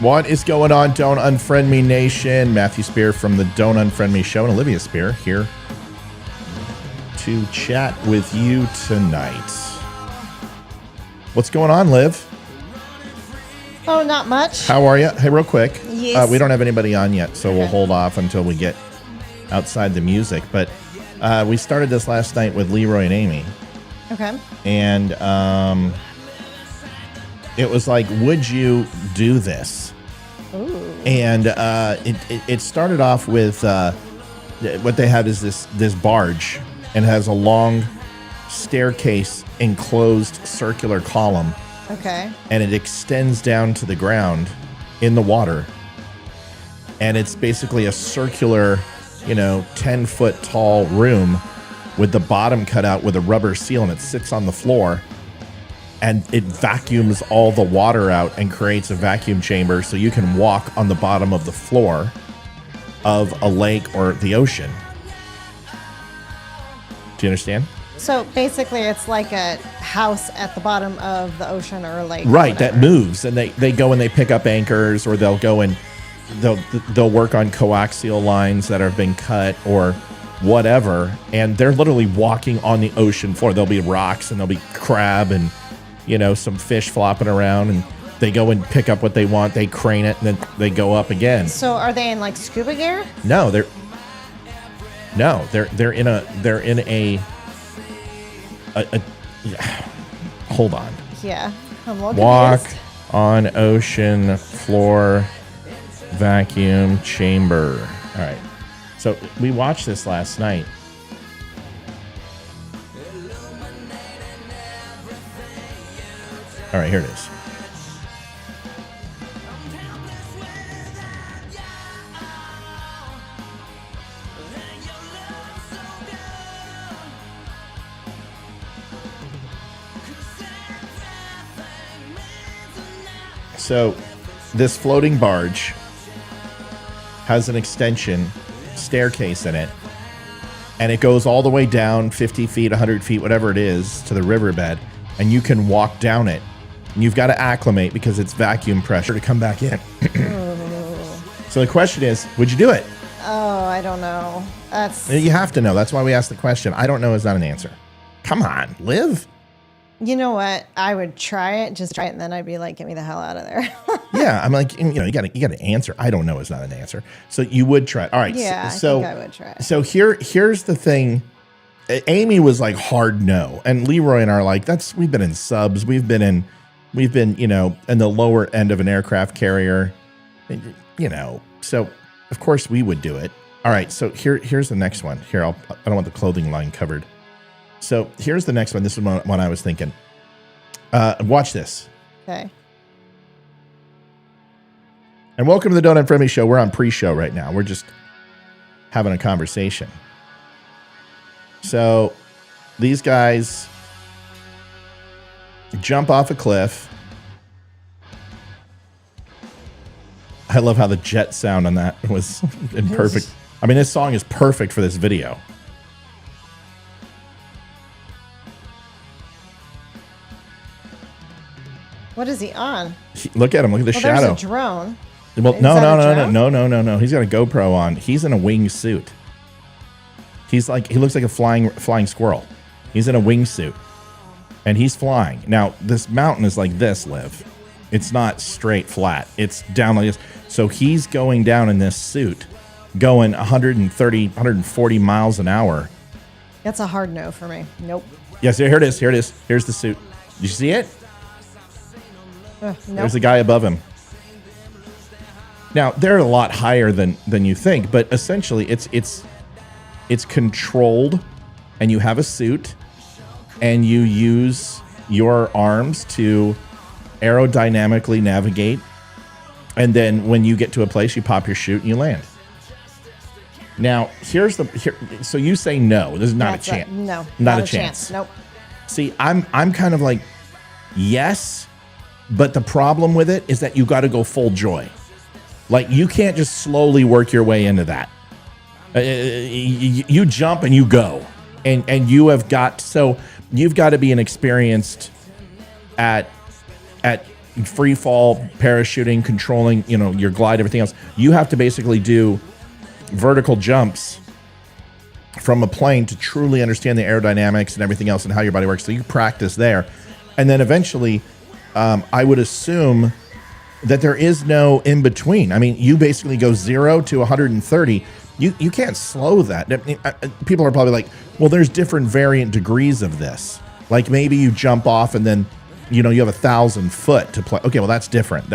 What is going on, Don't Unfriend Me Nation? Matthew Spear from the Don't Unfriend Me Show and Olivia Spear here to chat with you tonight. What's going on, Liv? Oh, not much. How are you? Hey, real quick. Yes. We don't have anybody on yet, so we'll hold off until we get outside the music. But we started this last night with Leroy and Amy. Okay. And it was like, would you do this? Ooh. And it started off with what they have is this barge, and it has a long staircase enclosed circular column. Okay. And it extends down to the ground in the water. And it's basically a circular, 10-foot tall room with the bottom cut out with a rubber seal, and it sits on the floor. And it vacuums all the water out and creates a vacuum chamber so you can walk on the bottom of the floor of a lake or the ocean. Do you understand? So basically it's like a house at the bottom of the ocean or a lake. Right, that moves. And they go and they pick up anchors, or they'll go and they'll work on coaxial lines that have been cut or whatever. And they're literally walking on the ocean floor. There'll be rocks and there'll be crab and some fish flopping around, and they go and pick up what they want. They crane it, and then they go up again. So are they in like scuba gear? No, they're in a hold on. Yeah. I'm looking Walk at this. on ocean floor vacuum chamber. All right. So we watched this last night. All right, here it is. So this floating barge has an extension staircase in it, and it goes all the way down 50 feet, 100 feet, whatever it is, to the riverbed, and you can walk down it. And you've got to acclimate because it's vacuum pressure to come back in. So the question is, would you do it? Oh, I don't know. You have to know. That's why we asked the question. I don't know is not an answer. Come on, Liv. You know what? I would try it, and then I'd be like, get me the hell out of there. Yeah, I'm like, you got to answer. I don't know is not an answer. So you would try it. All right. Yeah, so, I think I would try it. So here's the thing. Amy was like hard no, and Leroy and I are like, we've been in subs. We've been in the lower end of an aircraft carrier, so of course we would do it. All right. So here's the next one. Here, I don't want the clothing line covered. So here's the next one. This is one I was thinking. Watch this. Okay. And welcome to the Don't Unfriend Me Show. We're on pre-show right now. We're just having a conversation. So these guys jump off a cliff. I love how the jet sound on that was in perfect. I mean, this song is perfect for this video. What is he on? Look at him. Look at the shadow. There's a drone. Well, Is that a drone? no. He's got a GoPro on. He's in a wingsuit. He looks like a flying squirrel. He's in a wingsuit, and he's flying. Now, this mountain is like this, Liv. It's not straight flat. It's down like this. So he's going down in this suit, going 130, 140 miles an hour. That's a hard no for me. Nope. Yes, here it is. Here's the suit. You see it? Nope. There's a guy above him. Now, they're a lot higher than you think, but essentially it's controlled, and you have a suit, and you use your arms to aerodynamically navigate, and then when you get to a place, you pop your chute and you land. Now, so you say no. This is not a chance. No, not a chance. Nope. See, I'm kind of like, yes, but the problem with it is that you got to go full joy. Like, you can't just slowly work your way into that. You jump and you go, and you have got, so you've got to be an experienced at free fall, parachuting, controlling, your glide, everything else. You have to basically do vertical jumps from a plane to truly understand the aerodynamics and everything else and how your body works. So you practice there. And then eventually, I would assume that there is no in between. I mean, you basically go 0 to 130. You can't slow that. People are probably like, well, there's different variant degrees of this. Like maybe you jump off and then, you have 1,000 foot to play. Okay, well, that's different.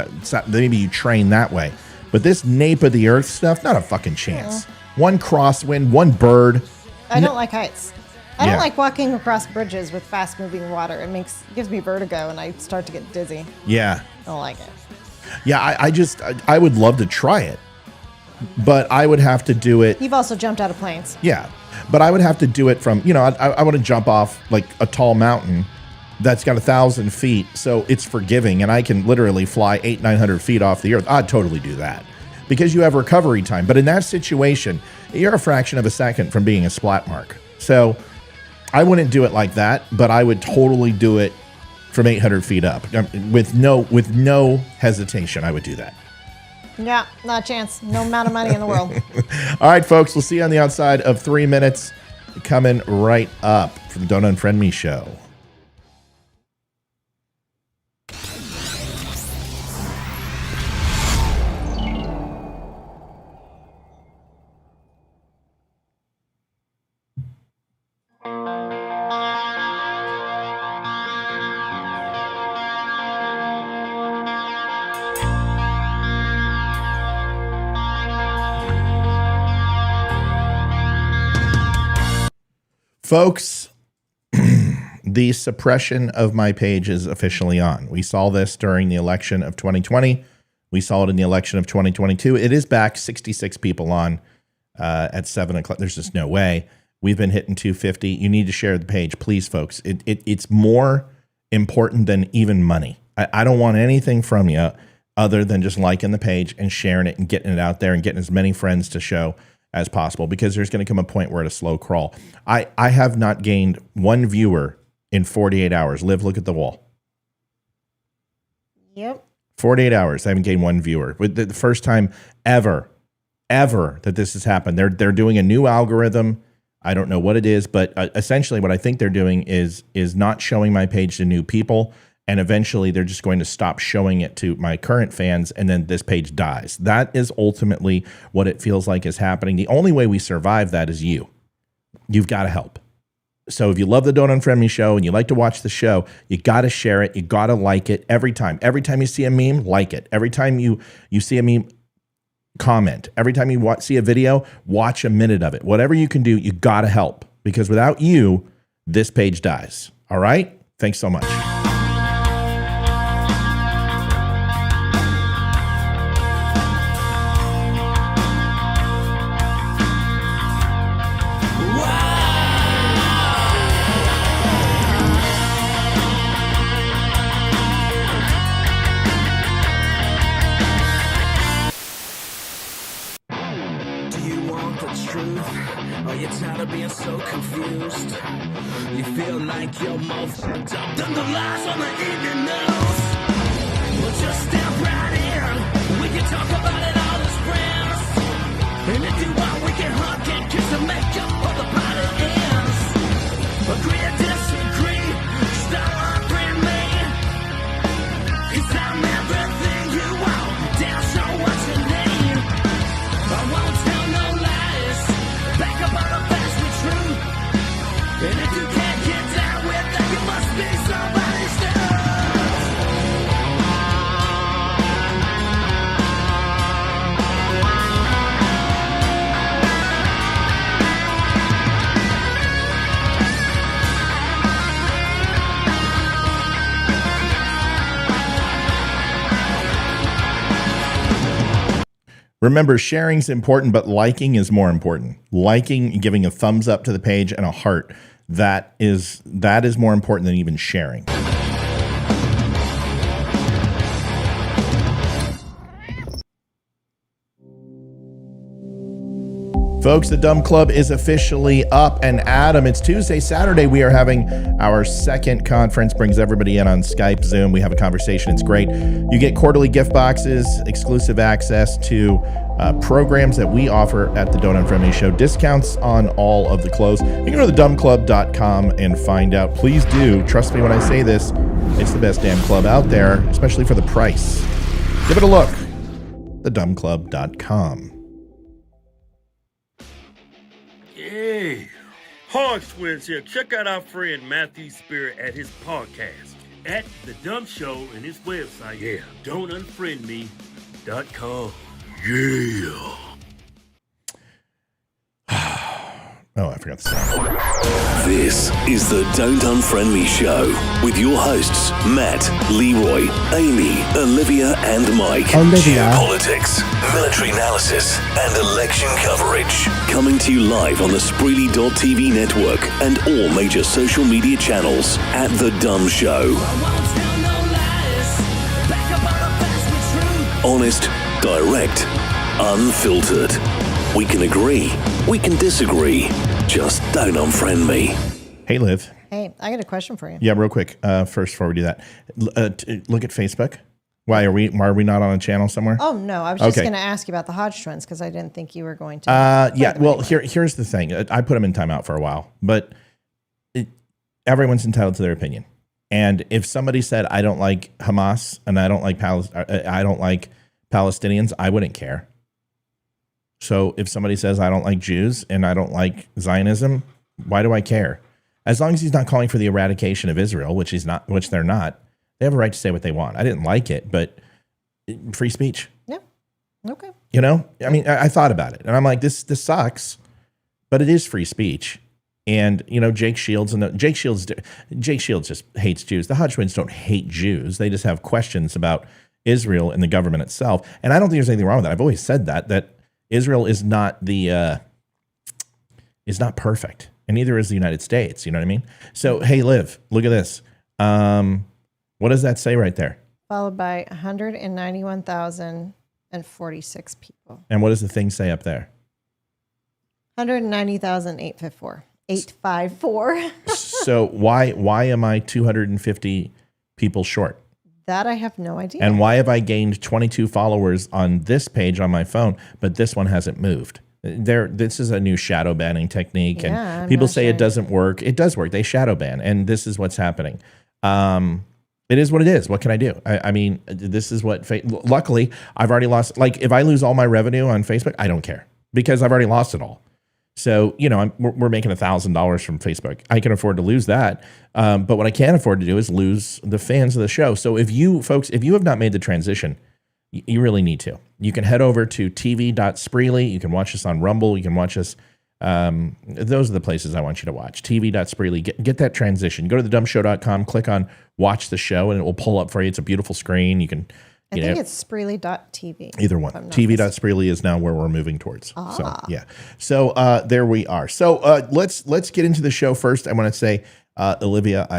Maybe you train that way. But this nape of the earth stuff, not a fucking chance. One crosswind, one bird. I don't like heights. I don't like walking across bridges with fast moving water. It gives me vertigo and I start to get dizzy. Yeah. I don't like it. Yeah, I would love to try it, but I would have to do it. You've also jumped out of planes. Yeah, but I would have to do it from, I want to jump off like a tall mountain that's got 1,000 feet, so it's forgiving, and I can literally fly 800-900 feet off the earth. I'd totally do that because you have recovery time. But in that situation, you're a fraction of a second from being a splat mark. So I wouldn't do it like that, but I would totally do it from 800 feet up with no hesitation. I would do that. Yeah, not a chance. No amount of money in the world. All right, folks, we'll see you on the outside of 3 minutes. Coming right up from the Don't Unfriend Me show. Folks, the suppression of my page is officially on. We saw this during the election of 2020. We saw it in the election of 2022. It is back, 66 people on at 7 o'clock. There's just no way. We've been hitting 250. You need to share the page, please, folks. It's more important than even money. I don't want anything from you other than just liking the page and sharing it and getting it out there and getting as many friends to show as possible, because there's going to come a point where it's a slow crawl. I have not gained one viewer in 48 hours. Liv, look at the wall. Yep. 48 hours. I haven't gained one viewer. The first time ever that this has happened. They're doing a new algorithm. I don't know what it is, but essentially what I think they're doing is not showing my page to new people. And eventually they're just going to stop showing it to my current fans, and then this page dies. That is ultimately what it feels like is happening. The only way we survive that is you. You've got to help. So if you love the Don't Unfriend Me show and you like to watch the show, you got to share it. You got to like it every time. Every time you see a meme, like it. Every time you see a meme, comment. Every time you see a video, watch a minute of it. Whatever you can do, you got to help, because without you, this page dies. All right? Thanks so much. You're more fucked up than the lies on the evening news. Well, just step right in. We can talk about it all as friends. And if you want, we can hug and kiss and make up for the party ends. Agree or disagree, stop offering me. 'Cause I'm everything you want, damn sure what you need. I won't tell no lies, back up on the facts with truth. And if you can't get down with that, you must be somebody's stuff. Remember, sharing's important, but liking is more important. Liking, giving a thumbs up to the page and a heart, that is more important than even sharing. Folks, the Dumb Club is officially up and Adam. It's Tuesday, Saturday. We are having our second conference, brings everybody in on Skype, Zoom. We have a conversation. It's great. You get quarterly gift boxes, exclusive access to programs that we offer at the Don't Unfriend Me Show, discounts on all of the clothes. You can go to thedumbclub.com and find out. Please do. Trust me when I say this. It's the best damn club out there, especially for the price. Give it a look. Thedumbclub.com. Hey, Hog Twins here. Check out our friend Matthew Spirit at his podcast at The DUM Show and his website. Yeah, don'tunfriendme.com. Yeah. Oh, I forgot the sound. This is the Don't Unfriend Me Show with your hosts, Matt, Leroy, Amy, Olivia, and Mike. Olivia. Geopolitics, military analysis, and election coverage. Coming to you live on the Spreely.tv network and all major social media channels at The DUM Show. Honest, direct, unfiltered. We can agree, we can disagree. Just don't unfriend me. Hey, Liv. Hey, I got a question for you. Yeah, real quick. First, before we do that, look at Facebook. Why are we not on a channel somewhere? Oh no, I was just Okay. going to ask you about the Hodge twins because I didn't think you were going to. Yeah. Well, here's the thing. I put them in timeout for a while, but everyone's entitled to their opinion. And if somebody said I don't like Hamas and I don't like Palestinians, I wouldn't care. So if somebody says I don't like Jews and I don't like Zionism, why do I care? As long as he's not calling for the eradication of Israel, which they're not, they have a right to say what they want. I didn't like it, but free speech. Yeah. Okay. You know, I mean, I thought about it and I'm like, this sucks, but it is free speech. And you know, Jake Shields just hates Jews. The Hodge twins don't hate Jews. They just have questions about Israel and the government itself. And I don't think there's anything wrong with that. I've always said that Israel is not perfect, and neither is the United States. You know what I mean? So, hey, Liv, look at this. What does that say right there? Followed by 191,046 people. And what does the thing say up there? 190,854. 854. So why am I 250 people short? That I have no idea. And why have I gained 22 followers on this page on my phone, but this one hasn't moved? This is a new shadow banning technique, and Yeah, I'm people not say sure. it doesn't work. It does work. They shadow ban, and this is what's happening. It is what it is. What can I do? I mean, this is what. Luckily, I've already lost. Like, if I lose all my revenue on Facebook, I don't care because I've already lost it all. So, you know, we're making $1,000 from Facebook. I can afford to lose that. But what I can't afford to do is lose the fans of the show. So if you have not made the transition, you really need to. You can head over to tv.spreely. You can watch us on Rumble. You can watch us. Those are the places I want you to watch. tv.spreely. Get that transition. Go to thedumbshow.com, click on watch the show, and it will pull up for you. It's a beautiful screen. You can. I think it's Spreely.tv. Either one. TV.Spreely is now where we're moving towards. So, yeah. So there we are. So let's get into the show first. I want to say, Olivia,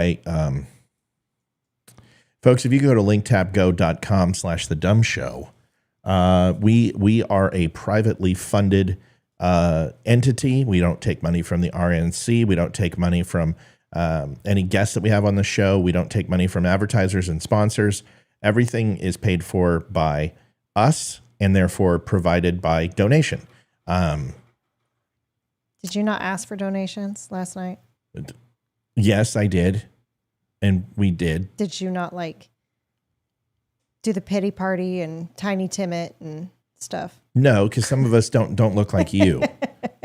folks, if you go to linktapgo.com/thedumbshow, we are a privately funded entity. We don't take money from the RNC. We don't take money from any guests that we have on the show. We don't take money from advertisers and sponsors. Everything is paid for by us and therefore provided by donation. Did you not ask for donations last night? Yes, I did. And we did. Did you not do the pity party and Tiny Timmit and stuff? No, because some of us don't look like you.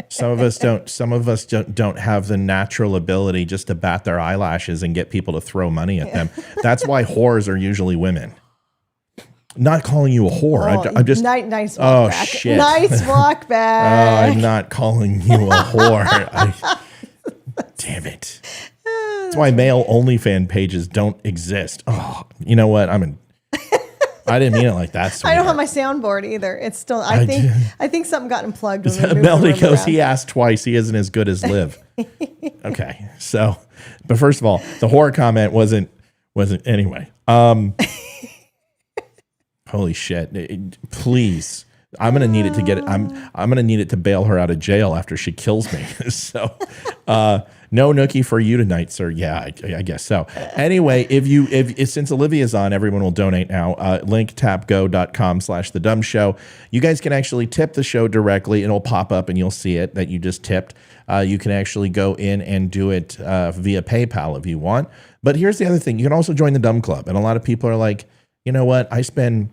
Some of us don't have the natural ability just to bat their eyelashes and get people to throw money at them. That's why whores are usually women. Not calling you a whore. I'm just nice walk back. Shit. Nice walk back. I'm not calling you a whore. Damn it. That's why male OnlyFans pages don't exist. Oh, you know what? I didn't mean it like that. I Sweetheart. don't have my soundboard either. It's still. I think something got unplugged. When we moved Melody the room goes. around. He asked twice. He isn't as good as Liv. Okay, so, but first of all, the horror comment wasn't anyway. Holy shit! Please I'm gonna need it to get it. I'm gonna need it to bail her out of jail after she kills me. So, no nookie for you tonight, sir. Yeah, I guess so. Anyway, if since Olivia's on, everyone will donate now. Link tapgo.com/the DUM Show. You guys can actually tip the show directly. It'll pop up and you'll see it that you just tipped. You can actually go in and do it via PayPal if you want. But here's the other thing: you can also join the DUM Club, and a lot of people are like, you know what, I spend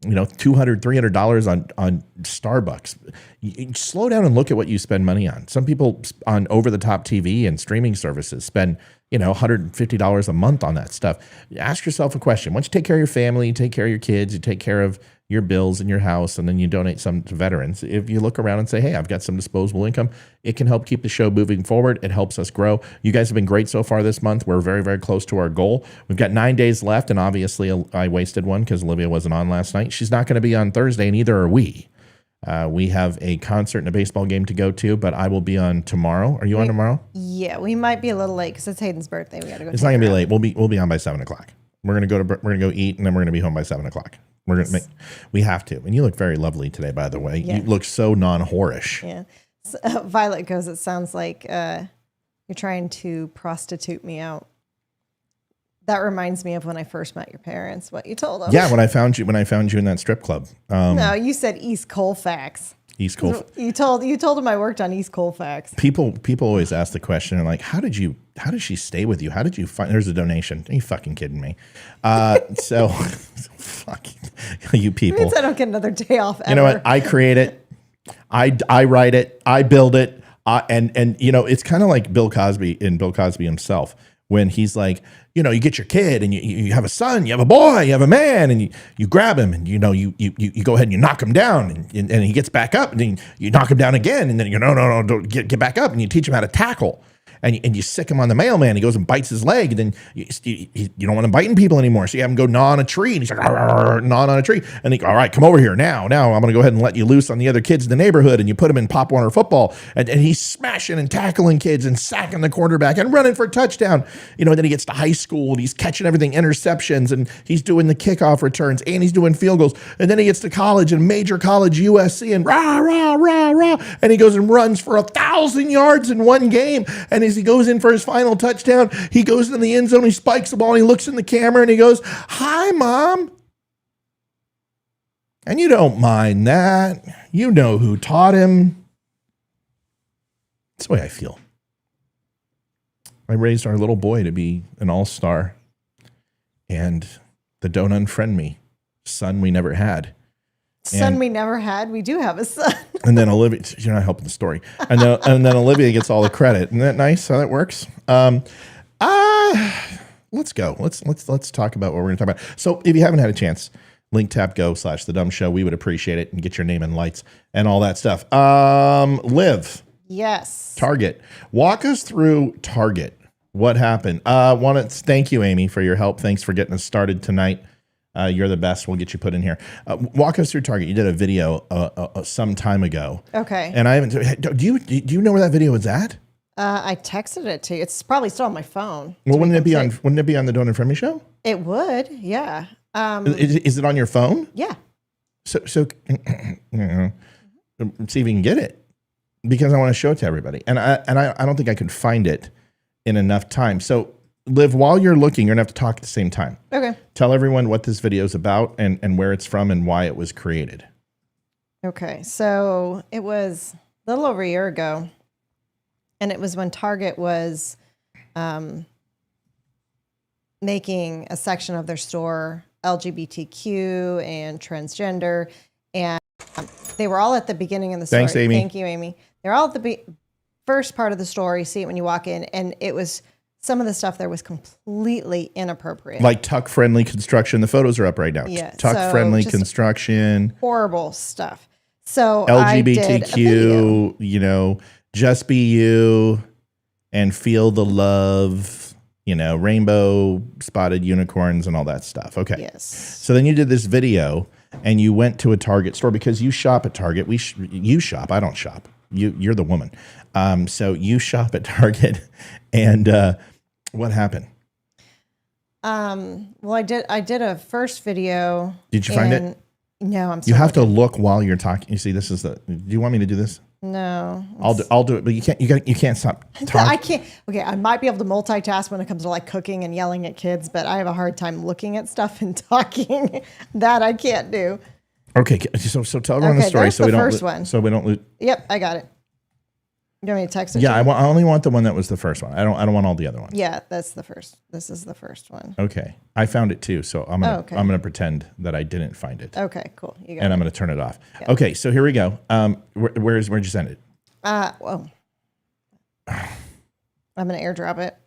$200, $300 on Starbucks. You slow down and look at what you spend money on. Some people on over-the-top TV and streaming services spend, $150 a month on that stuff. Ask yourself a question. Once you take care of your family, you take care of your kids, you take care of your bills in your house, and then you donate some to veterans. If you look around and say, hey, I've got some disposable income, it can help keep the show moving forward. It helps us grow. You guys have been great so far this month. We're very, very close to our goal. We've got 9 days left, and obviously I wasted one because Olivia wasn't on last night. She's not going to be on Thursday, and neither are we. We have a concert and a baseball game to go to, but I will be on tomorrow. Are you on tomorrow? Yeah, we might be a little late because it's Hayden's birthday. We got to go. It's not going to be late. We'll be on by 7 o'clock. We're going to go eat, and then we're going to be home by 7 o'clock. We have to. And you look very lovely today, by the way. Yeah. You look so non-whorish. Yeah. So, Violet goes, it sounds like you're trying to prostitute me out. That reminds me of when I first met your parents, what you told them. Yeah, when I found you in that strip club. No, you said East Colfax. East Colfax. You told them I worked on East Colfax. People always ask the question, and like, how did she stay with you? How did you find? There's a donation. Are you fucking kidding me? So, fuck you people. It means I don't get another day off. Ever. You know what? I create it. I write it. I build it. And it's kind of like Bill Cosby himself when he's like, you get your kid and you have a son, you have a boy, you have a man, and you grab him and you go ahead and you knock him down and he gets back up and then you knock him down again and then no, don't get back up and you teach him how to tackle. And you sick him on the mailman. He goes and bites his leg. And then you don't want him biting people anymore. So you have him go gnaw on a tree. And he's like, gnaw on a tree. And all right, come over here now. Now I'm going to go ahead and let you loose on the other kids in the neighborhood. And you put him in Pop Warner football. And he's smashing and tackling kids and sacking the quarterback and running for a touchdown. And then he gets to high school and he's catching everything, interceptions. And he's doing the kickoff returns. And he's doing field goals. And then he gets to college and major college USC and rah, rah, rah, rah. And he goes and runs for 1,000 yards in one game. And as he goes in for his final touchdown, he goes into the end zone, he spikes the ball, and he looks in the camera and he goes, "Hi, Mom." And you don't mind that. You know who taught him. That's the way I feel. I raised our little boy to be an all-star. And the don't unfriend me son we never had. We never had. We do have a son. And then Olivia, you're not helping the story. And then Olivia gets all the credit. Isn't that nice how that works? Let's go. Let's talk about what we're going to talk about. So if you haven't had a chance, link tapgo/the DUM Show. We would appreciate it and get your name in lights and all that stuff. Liv. Yes. Target. Walk us through Target. What happened? Thank you, Amy, for your help. Thanks for getting us started tonight. You're the best. We'll get you put in here. Walk us through Target. You did a video some time ago. Okay. And I haven't. Do you know where that video is at? I texted it to you. It's probably still on my phone. Well, wouldn't it be on the Don't Unfriend Me show? It would. Yeah. Is it on your phone? Yeah. So see if you can get it, because I want to show it to everybody, and I don't think I can find it in enough time. So, Liv, while you're looking, you're gonna have to talk at the same time. Okay. Tell everyone what this video is about and where it's from and why it was created. Okay. So it was a little over a year ago, and it was when Target was making a section of their store LGBTQ and transgender, and they were all at the beginning of the story. Thanks, Amy. Thank you, Amy. They're all at the first part of the story. You see it when you walk in, and it was. Some of the stuff there was completely inappropriate. Like tuck-friendly construction. The photos are up right now. Yeah, tuck-friendly construction. Horrible stuff. So LGBTQ, just be you and feel the love, rainbow spotted unicorns and all that stuff. Okay. Yes. So then you did this video and you went to a Target store because you shop at Target. You shop. I don't shop. You're the woman. So you shop at Target and what happened? Well, I did a first video. Did you find it? No, I'm You still have to looking. look while you're talking. You see, this is the. Do you want me to do this? No. I'll do it, but you can't stop I talking. can't. Okay, I might be able to multitask when it comes to like cooking and yelling at kids, but I have a hard time looking at stuff and talking. That I can't do. Okay, so tell everyone the Okay, story there's so the we don't first one. so we don't lose. Yep, I got it. You want me to text it? Yeah, to you? I only want the one that was the first one. I don't want all the other ones. Yeah, that's the first. This is the first one. Okay, I found it too, so I'm okay. gonna pretend that I didn't find it, Okay, cool. You got and it. I'm gonna turn it off. Okay, so here we go. Where'd you send it? Well, I'm gonna airdrop it.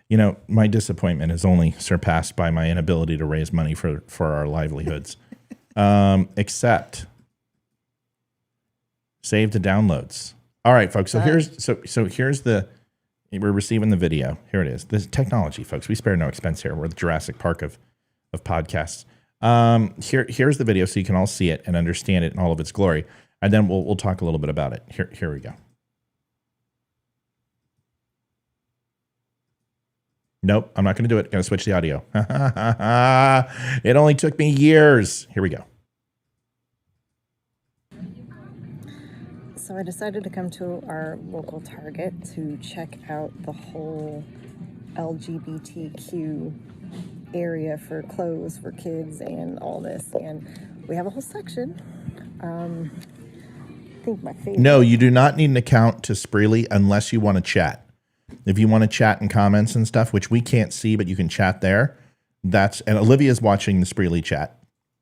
You know, my disappointment is only surpassed by my inability to raise money for our livelihoods. Except save to downloads. All right, folks. So here's the we're receiving the video. Here it is. This technology, folks. We spare no expense here. We're the Jurassic Park of podcasts. Here's the video so you can all see it and understand it in all of its glory. And then we'll talk a little bit about it. Here we go. Nope, I'm not going to do it. Going to switch the audio. It only took me years. Here we go. So I decided to come to our local Target to check out the whole LGBTQ area for clothes for kids and all this. And we have a whole section. I think my favorite. No, you do not need an account to Spreely unless you want to chat. If you want to chat in comments and stuff, which we can't see, but you can chat there. And Olivia's watching the Spreely chat.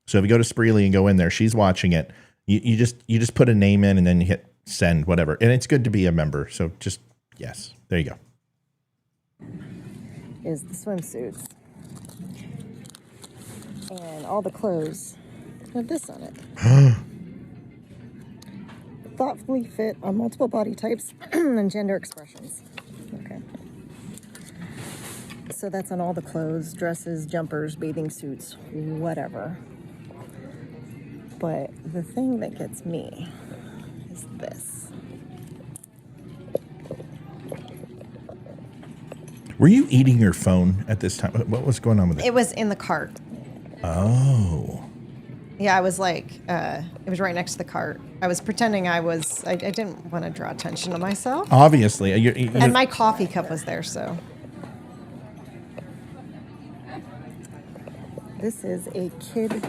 So if you go to Spreely and go in there, she's watching it. You just put a name in and then you hit send, whatever. And it's good to be a member. So just, yes, there you go. Is the swimsuits. And all the clothes have this on it. Thoughtfully fit on multiple body types and gender expressions. Okay. So that's on all the clothes, dresses, jumpers, bathing suits, whatever. But the thing that gets me is this. Were you eating your phone at this time? What was going on with it? It was in the cart. Oh. Yeah, I was like, it was right next to the cart. I was pretending I didn't want to draw attention to myself. Obviously. And my coffee cup was there, so. This is a Kid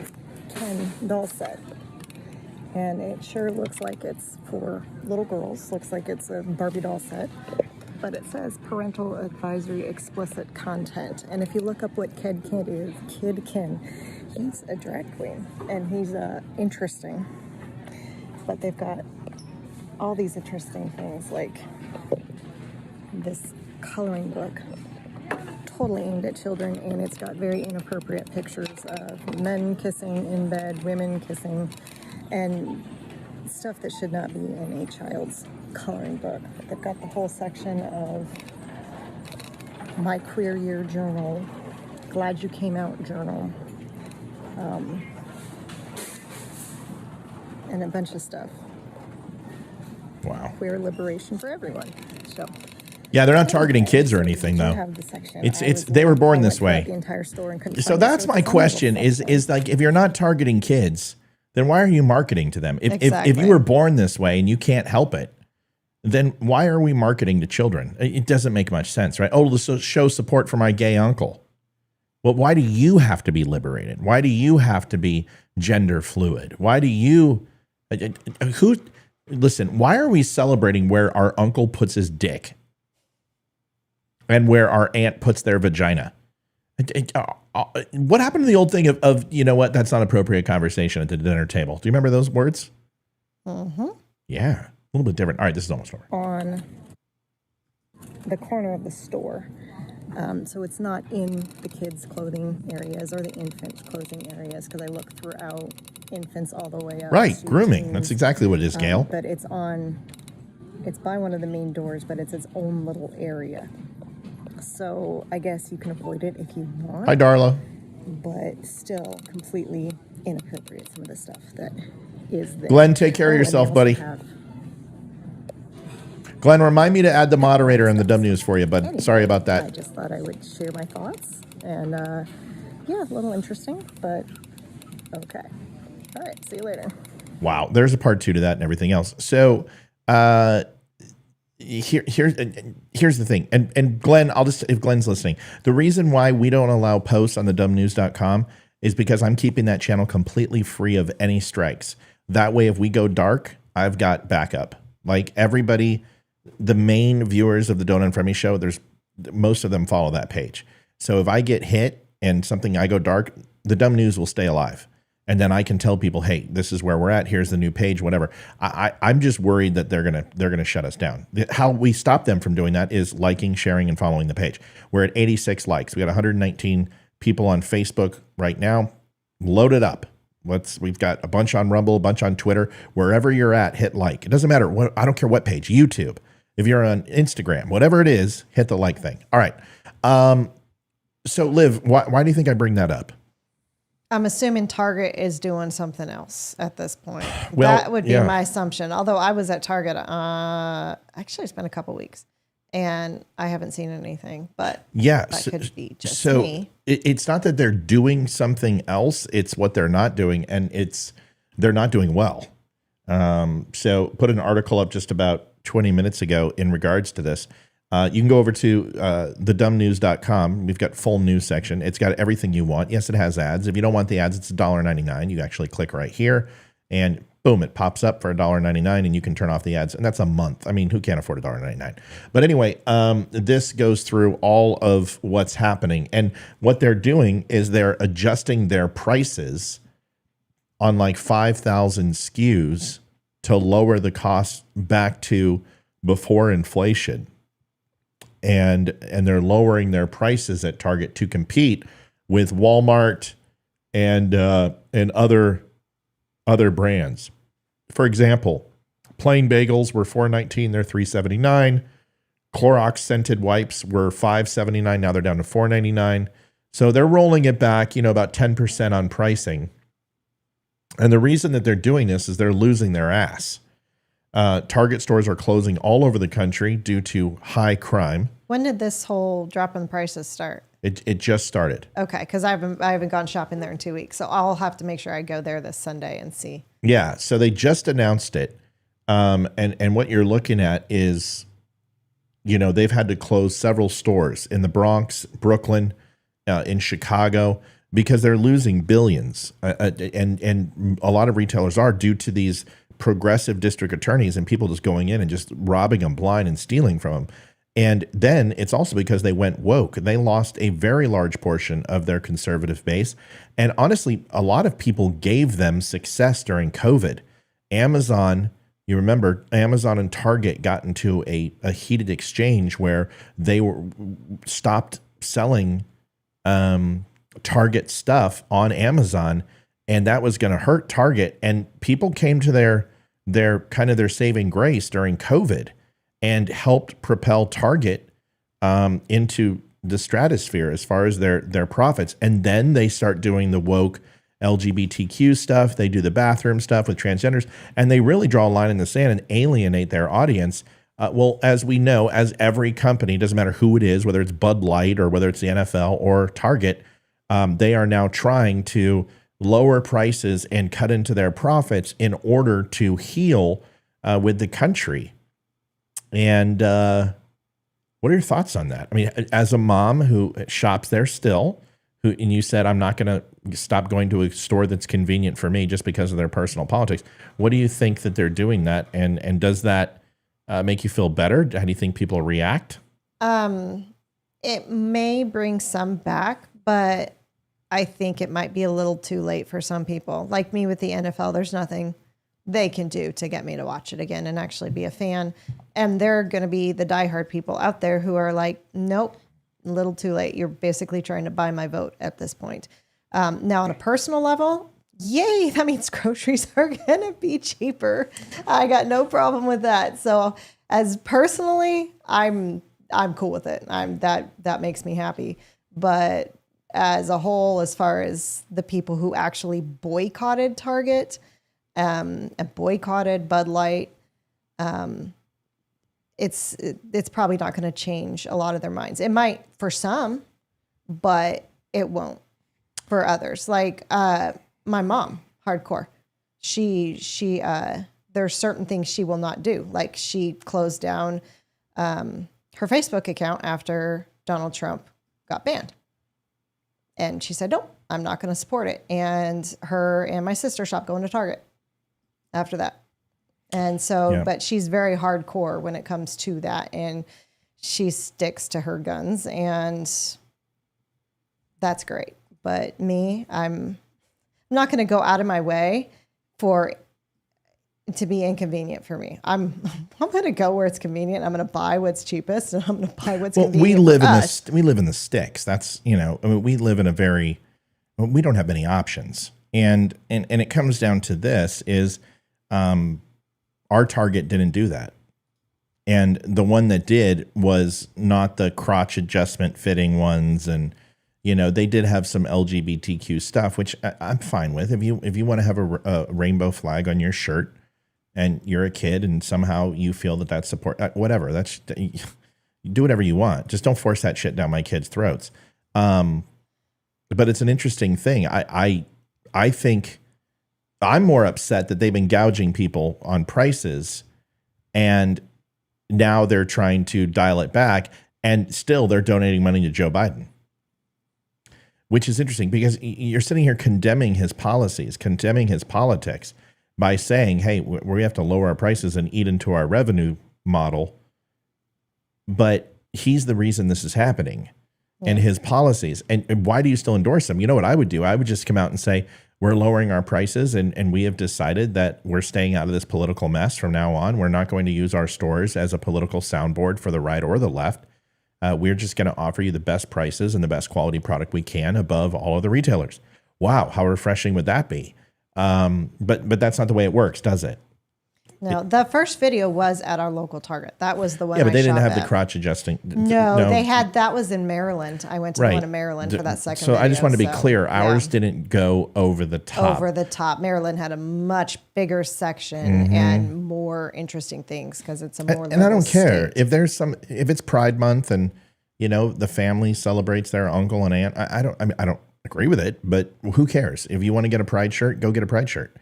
Ken doll set. And it sure looks like it's for little girls. Looks like it's a Barbie doll set. But it says parental advisory explicit content. And if you look up what Kid Ken is, Kid Ken, he's a drag queen. And he's interesting. But they've got all these interesting things like this coloring book. Totally aimed at children, and it's got very inappropriate pictures of men kissing in bed, women kissing, and stuff that should not be in a child's coloring book. They've got the whole section of My Queer Year Journal, Glad You Came Out Journal, and a bunch of stuff. Wow. Queer liberation for everyone. So. Yeah, they're not targeting kids or anything, though. It's they were born this way. So that's my question: is like, if you're not targeting kids, then why are you marketing to them? If you were born this way and you can't help it, then why are we marketing to children? It doesn't make much sense, right? Oh, to show support for my gay uncle. Well, why do you have to be liberated? Why do you have to be gender fluid? Why do you? Listen, why are we celebrating where our uncle puts his dick? And where our aunt puts their vagina. What happened to the old thing of you know what, that's not appropriate conversation at the dinner table? Do you remember those words? Mm-hmm. Yeah, a little bit different. All right, this is almost over. On the corner of the store. So it's not in the kids' clothing areas or the infants' clothing areas, because I look throughout infants all the way up. Right, grooming. teens. That's exactly what it is, Gail. But it's by one of the main doors, but it's its own little area. So I guess you can avoid it if you want. Hi, Darla. But still completely inappropriate, some of the stuff that is there. Glenn, take care of yourself, buddy. Glenn, remind me to add the moderator in the dumb news for you, bud. Sorry about that. I just thought I would share my thoughts and yeah, a little interesting, but okay. All right, see you later. Wow, there's a part 2 to that and everything else. So here's the thing, and Glenn, if Glenn's listening, the reason why we don't allow posts on the dumbnews.com is because I'm keeping that channel completely free of any strikes. That way, if we go dark, I've got backup. Like everybody, the main viewers of the Don't Unfriend Me show, most of them follow that page. So if I get hit and I go dark, the Dumb News will stay alive. And then I can tell people, hey, this is where we're at. Here's the new page, whatever. I'm just worried that they're gonna shut us down. How we stop them from doing that is liking, sharing, and following the page. We're at 86 likes. We got 119 people on Facebook right now. Load it up. We've got a bunch on Rumble, a bunch on Twitter. Wherever you're at, hit like. It doesn't matter. I don't care what page. YouTube. If you're on Instagram, whatever it is, hit the like thing. All right. So Liv, why do you think I bring that up? I'm assuming Target is doing something else at this point. Well, that would be my assumption. Although I was at Target, actually it's been a couple weeks, and I haven't seen anything. But that could be just me. It's not that they're doing something else; it's what they're not doing, and they're not doing well. So put an article up just about 20 minutes ago in regards to this. You can go over to thedumbnews.com. We've got full news section. It's got everything you want. Yes, it has ads. If you don't want the ads, it's $1.99. You actually click right here and boom, it pops up for $1.99 and you can turn off the ads. And that's a month. I mean, who can't afford $1.99? But anyway, this goes through all of what's happening. And what they're doing is they're adjusting their prices on like 5,000 SKUs to lower the cost back to before inflation. And they're lowering their prices at Target to compete with Walmart and other brands. For example, plain bagels were $4.19, they're $3.79. Clorox scented wipes were $5.79, now they're down to $4.99. So they're rolling it back, about 10% on pricing. And the reason that they're doing this is they're losing their ass. Target stores are closing all over the country due to high crime. When did this whole drop in prices start? It just started. Okay, because I haven't gone shopping there in 2 weeks, so I'll have to make sure I go there this Sunday and see. Yeah, so they just announced it, and what you're looking at is, they've had to close several stores in the Bronx, Brooklyn, in Chicago, because they're losing billions, and a lot of retailers are due to these progressive district attorneys and people just going in and just robbing them blind and stealing from them. And then it's also because they went woke. They lost a very large portion of their conservative base. And honestly, a lot of people gave them success during COVID. Amazon, you remember, Amazon and Target got into a heated exchange where they stopped selling Target stuff on Amazon, and that was going to hurt Target. And people came to their kind of their saving grace during COVID and helped propel Target into the stratosphere as far as their profits. And then they start doing the woke LGBTQ stuff. They do the bathroom stuff with transgenders, and they really draw a line in the sand and alienate their audience. Well, as we know, as every company, doesn't matter who it is, whether it's Bud Light or whether it's the NFL or Target, they are now trying to lower prices and cut into their profits in order to heal with the country. And what are your thoughts on that? I mean, as a mom who shops there still, and you said, I'm not going to stop going to a store that's convenient for me just because of their personal politics. What do you think that they're doing that? And does that make you feel better? How do you think people react? It may bring some back, but I think it might be a little too late for some people. Like me with the NFL, there's nothing they can do to get me to watch it again and actually be a fan. And there are going to be the diehard people out there who are like, nope, a little too late. You're basically trying to buy my vote at this point. Now, on a personal level, yay, that means groceries are going to be cheaper. I got no problem with that. So as personally, I'm cool with it. That makes me happy. But as a whole, as far as the people who actually boycotted Target and boycotted Bud Light, it's probably not going to change a lot of their minds. It might for some, but it won't. for others. Like my mom, hardcore. She there's certain things she will not do. Like she closed down her Facebook account after Donald Trump got banned. And she said, nope, I'm not going to support it. And her and my sister stopped going to Target after that. And so, but she's very hardcore when it comes to that. And she sticks to her guns, and that's great. But me, I'm not going to go out of my way to be inconvenient for me. I'm going to go where it's convenient. I'm going to buy what's cheapest, and I'm going to buy what's convenient. We live in the sticks. That's, I mean, we live in we don't have many options. And it comes down to this is, our Target didn't do that. And the one that did was not the crotch adjustment fitting ones. And, they did have some LGBTQ stuff, which I'm fine with. If you want to have a rainbow flag on your shirt, and you're a kid and somehow you feel that that's support, whatever, you do whatever you want. Just don't force that shit down my kids' throats. But it's an interesting thing. I think I'm more upset that they've been gouging people on prices, and now they're trying to dial it back, and still they're donating money to Joe Biden, which is interesting because you're sitting here condemning his policies, condemning his politics, by saying, hey, we have to lower our prices and eat into our revenue model. But he's the reason this is happening, and his policies. And why do you still endorse him? You know what I would do? I would just come out and say, we're lowering our prices, and we have decided that we're staying out of this political mess from now on. We're not going to use our stores as a political soundboard for the right or the left. We're just going to offer you the best prices and the best quality product we can above all of the retailers. Wow, how refreshing would that be? But that's not the way it works, does it? No, the first video was at our local Target. That was the one. Yeah, but they didn't have the crotch adjusting. No, they had. That was in Maryland. I went to the one in Maryland for that second. So video, I just wanted to be clear. Ours didn't go over the top. Over the top. Maryland had a much bigger section and more interesting things because it's a more. And I don't care if if it's Pride Month and the family celebrates their uncle and aunt. I don't agree with it, but who cares? If you want to get a Pride shirt, go get a Pride shirt.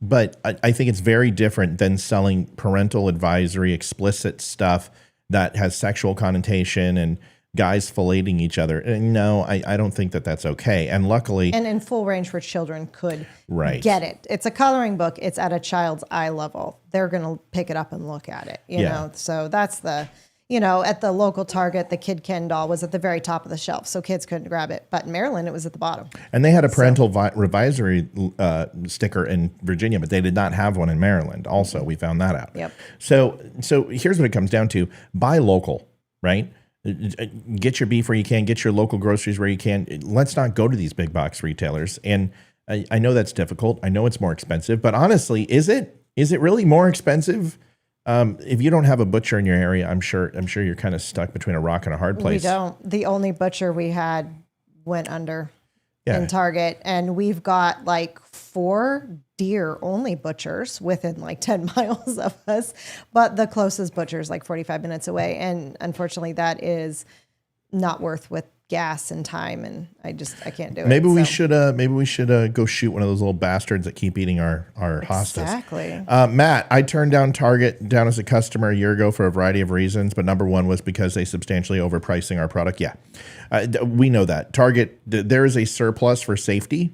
But I think it's very different than selling parental advisory, explicit stuff that has sexual connotation and guys filleting each other. And no, I don't think that that's okay. And luckily... And in full range for children could get it. It's a coloring book. It's at a child's eye level. They're going to pick it up and look at it. You know, so that's the... at the local Target, the Kid Ken doll was at the very top of the shelf, so kids couldn't grab it. But in Maryland, it was at the bottom. And they had a parental advisory sticker in Virginia, but they did not have one in Maryland. Also, we found that out. Yep. So here's what it comes down to: buy local, right? Get your beef where you can, get your local groceries where you can. Let's not go to these big box retailers. And I know that's difficult. I know it's more expensive, but honestly, is it really more expensive? If you don't have a butcher in your area, I'm sure you're kind of stuck between a rock and a hard place. We don't. The only butcher we had went under in Target, and we've got like 4 deer only butchers within like 10 miles of us, but the closest butcher is like 45 minutes away, and unfortunately that is not worth with gas and time, and I can't do it. Maybe we should go shoot one of those little bastards that keep eating our hostas. Exactly. Matt, I turned down Target down as a customer a year ago for a variety of reasons, but number one was because they substantially overpricing our product. Yeah, we know that Target, there is a surplus for safety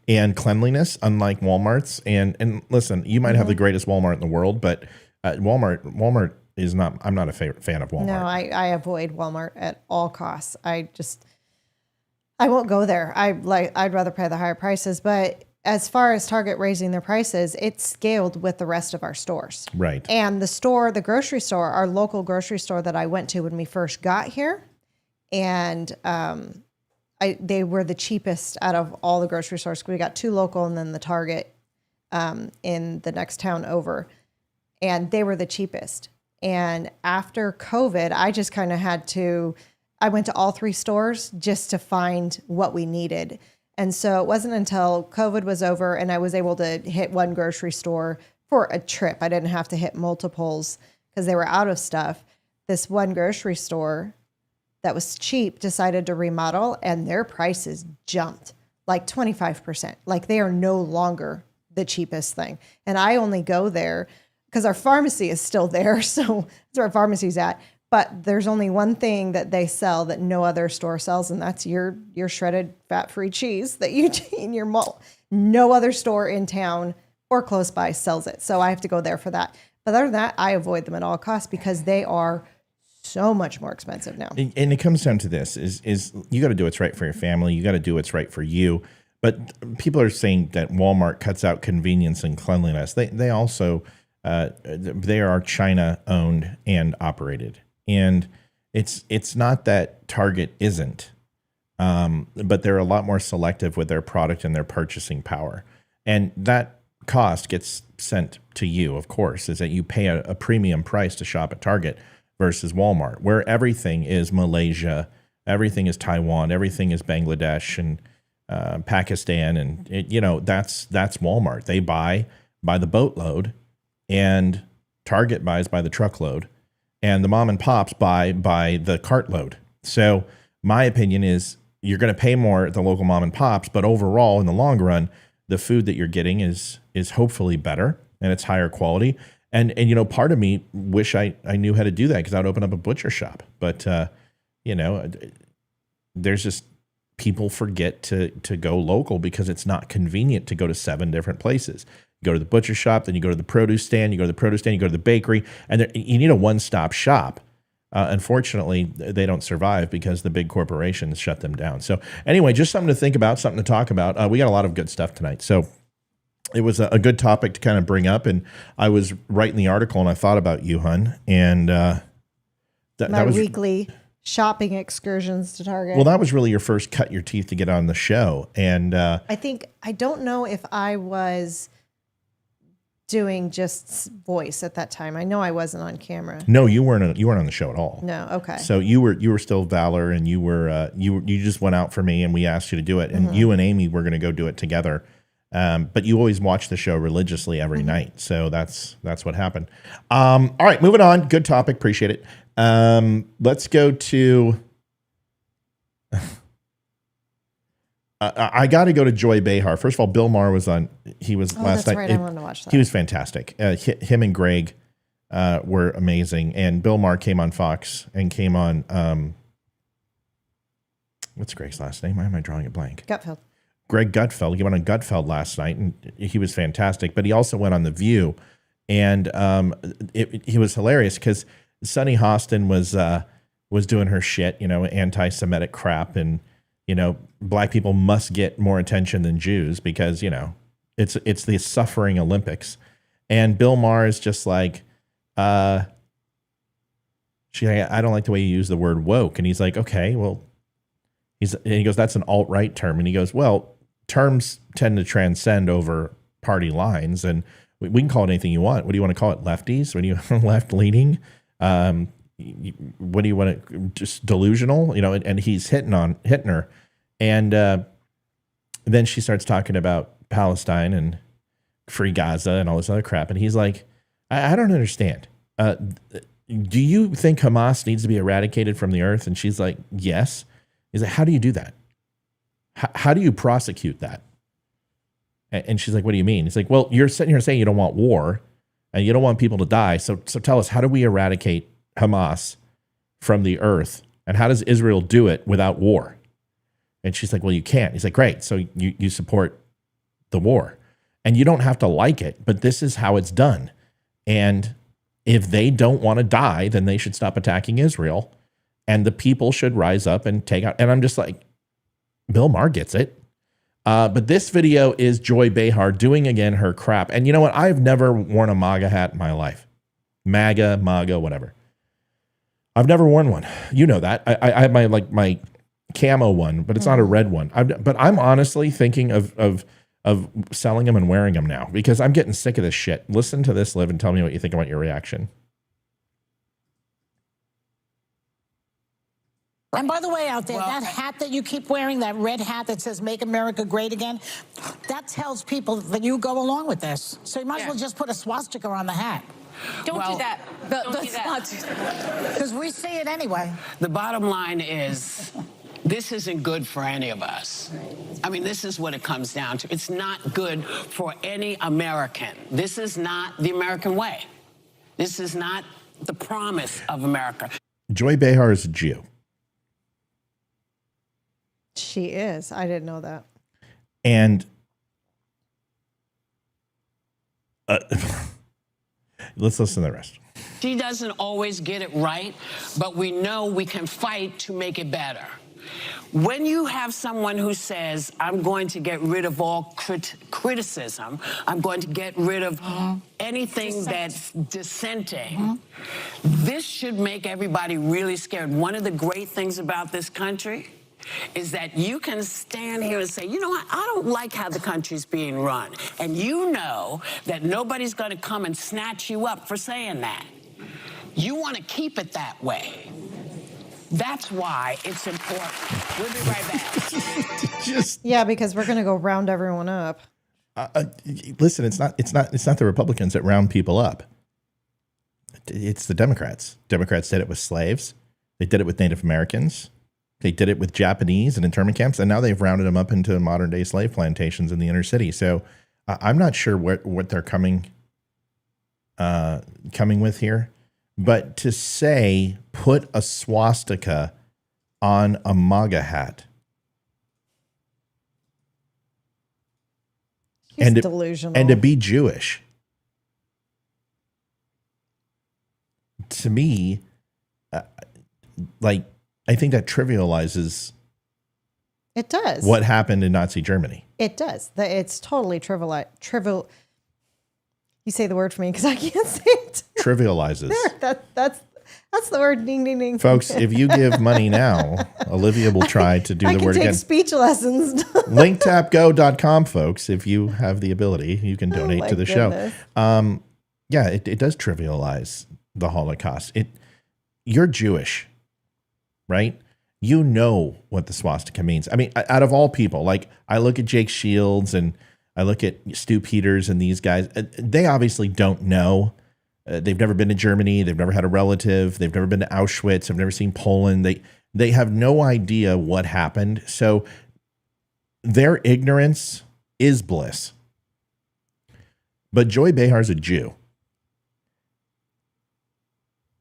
and cleanliness, unlike Walmart's. And listen, you might have the greatest Walmart in the world, but Walmart is not. I'm not a fan of Walmart. No, I avoid Walmart at all costs. I won't go there. I'd rather pay the higher prices. But as far as Target raising their prices, it's scaled with the rest of our stores. Right. And the grocery store, our local grocery store that I went to when we first got here, and they were the cheapest out of all the grocery stores. We got 2 local and then the Target in the next town over, and they were the cheapest. And after COVID, I just kind of I went to all 3 stores just to find what we needed. And so it wasn't until COVID was over and I was able to hit one grocery store for a trip. I didn't have to hit multiples because they were out of stuff. This one grocery store that was cheap decided to remodel, and their prices jumped like 25%. Like they are no longer the cheapest thing. And I only go there because our pharmacy is still there. So that's where our pharmacy's at. But there's only one thing that they sell that no other store sells, and that's your shredded fat-free cheese that you eat in your mall. No other store in town or close by sells it. So I have to go there for that. But other than that, I avoid them at all costs because they are so much more expensive now. And it comes down to this is you got to do what's right for your family. You got to do what's right for you. But people are saying that Walmart cuts out convenience and cleanliness. They also, they are China owned and operated. And it's not that Target isn't, but they're a lot more selective with their product and their purchasing power. And that cost gets sent to you, of course, is that you pay a premium price to shop at Target versus Walmart, where everything is Malaysia, everything is Taiwan, everything is Bangladesh and Pakistan, and that's Walmart. They buy by the boatload, and Target buys by the truckload, and the mom and pops buy by the cartload. So my opinion is you're going to pay more at the local mom and pops, but overall, in the long run, the food that you're getting is hopefully better and it's higher quality. And part of me wish I knew how to do that because I'd open up a butcher shop. But, there's just people forget to go local because it's not convenient to go to 7 different places. You go to the butcher shop, then you go to the produce stand, you go to the produce stand, you go to the bakery, and you need a one-stop shop. Unfortunately, they don't survive because the big corporations shut them down. So anyway, just something to think about, something to talk about. We got a lot of good stuff tonight. So it was a good topic to kind of bring up. And I was writing the article and I thought about you, hun. And that was weekly shopping excursions to Target. Well, that was really your first cut your teeth to get on the show. And I don't know if I was doing just voice at that time. I know I wasn't on camera. No, you weren't on the show at all. No, okay. So you were still Valor, and you just went out for me, and we asked you to do it, and you and Amy were going to go do it together. But you always watch the show religiously every night, so that's what happened. All right, moving on. Good topic, appreciate it. Let's go to. I got to go to Joy Behar. First of all, Bill Maher was on. He was last night. Right. I wanted to watch that. He was fantastic. Him and Greg were amazing. And Bill Maher came on Fox and came on. What's Greg's last name? Why am I drawing a blank? Gutfeld. Greg Gutfeld. He went on Gutfeld last night, and he was fantastic. But he also went on The View, and he was hilarious because Sunny Hostin was doing her shit, anti-Semitic crap, and black people must get more attention than Jews because it's the suffering Olympics, and Bill Maher is just like, I don't like the way you use the word woke, and he's like, okay, well, he goes, that's an alt-right term, and he goes, well, terms tend to transcend over party lines, and we can call it anything you want. What do you want to call it? Lefties? What do you left-leaning? What do you want to, just delusional? And he's hitting her. And then she starts talking about Palestine and free Gaza and all this other crap. And he's like, I don't understand. Do you think Hamas needs to be eradicated from the earth? And she's like, yes. He's like, how do you do that? How do you prosecute that? And she's like, what do you mean? He's like, well, you're sitting here saying you don't want war and you don't want people to die. So tell us, how do we eradicate Hamas from the earth? And how does Israel do it without war? And she's like, well, you can't. He's like, great. So you support the war. And you don't have to like it, but this is how it's done. And if they don't want to die, then they should stop attacking Israel. And the people should rise up and take out. And I'm just like, Bill Maher gets it. But this video is Joy Behar doing again her crap. And you know what? I've never worn a MAGA hat in my life. MAGA, whatever. I've never worn one. You know that. I have my camo one, but it's not a red one. But I'm honestly thinking of selling them and wearing them now because I'm getting sick of this shit. Listen to this, Liv, and tell me what you think about your reaction. And by the way, out there, that hat that you keep wearing, that red hat that says "Make America Great Again," that tells people that you go along with this. So you might as well just put a swastika on the hat. Don't do that. Don't do that. Because we see it anyway. The bottom line is, this isn't good for any of us. I mean, this is what it comes down to. It's not good for any American. This is not the American way. This is not the promise of America. Joy Behar is a Jew. She is. I didn't know that. And let's listen to the rest. She doesn't always get it right, but we know we can fight to make it better. When you have someone who says, I'm going to get rid of all criticism, I'm going to get rid of anything that's dissenting, this should make everybody really scared. One of the great things about this country is that you can stand here and say, you know what, I don't like how the country's being run. And you know that nobody's going to come and snatch you up for saying that. You want to keep it that way. That's why it's important. We'll be right back. Yeah, because we're going to go round everyone up. Listen, it's not the Republicans that round people up. It's the Democrats. Democrats did it with slaves. They did it with Native Americans. They did it with Japanese and internment camps, and now they've rounded them up into modern day slave plantations in the inner city. So I'm not sure what they're coming with here, but to say put a swastika on a MAGA hat He's delusional. And to be Jewish, to me, I think that trivializes. It does. What happened in Nazi Germany? It does. It's totally trivial. You say the word for me because I can't say it. Trivializes. There, that's the word. Ding, ding, ding. Folks, if you give money now, Olivia will try to do the word again. I can take speech lessons. Linktapgo.com, folks. If you have the ability, you can donate to the show. Yeah, it does trivialize the Holocaust. You're Jewish, right? You know what the swastika means. I mean, out of all people, like I look at Jake Shields and I look at Stu Peters and these guys, they obviously don't know. They've never been to Germany. They've never had a relative. They've never been to Auschwitz. They've never seen Poland. They have no idea what happened. So their ignorance is bliss. But Joy Behar's a Jew.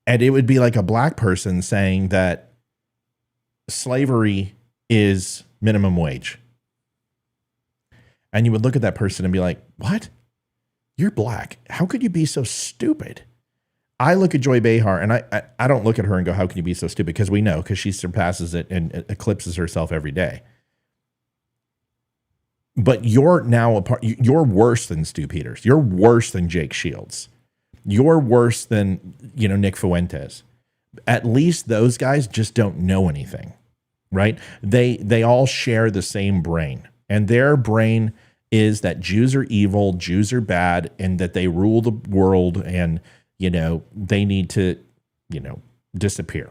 And it would be like a black person saying that slavery is minimum wage. And you would look at that person and be like, what? You're black. How could you be so stupid? I look at Joy Behar and I don't look at her and go, how can you be so stupid? Because we know, because she surpasses it and eclipses herself every day. But you're now you're worse than Stu Peters. You're worse than Jake Shields. You're worse than, Nick Fuentes. At least those guys just don't know anything, right? They all share the same brain, and their brain is that Jews are evil, Jews are bad, and that they rule the world, and they need to disappear.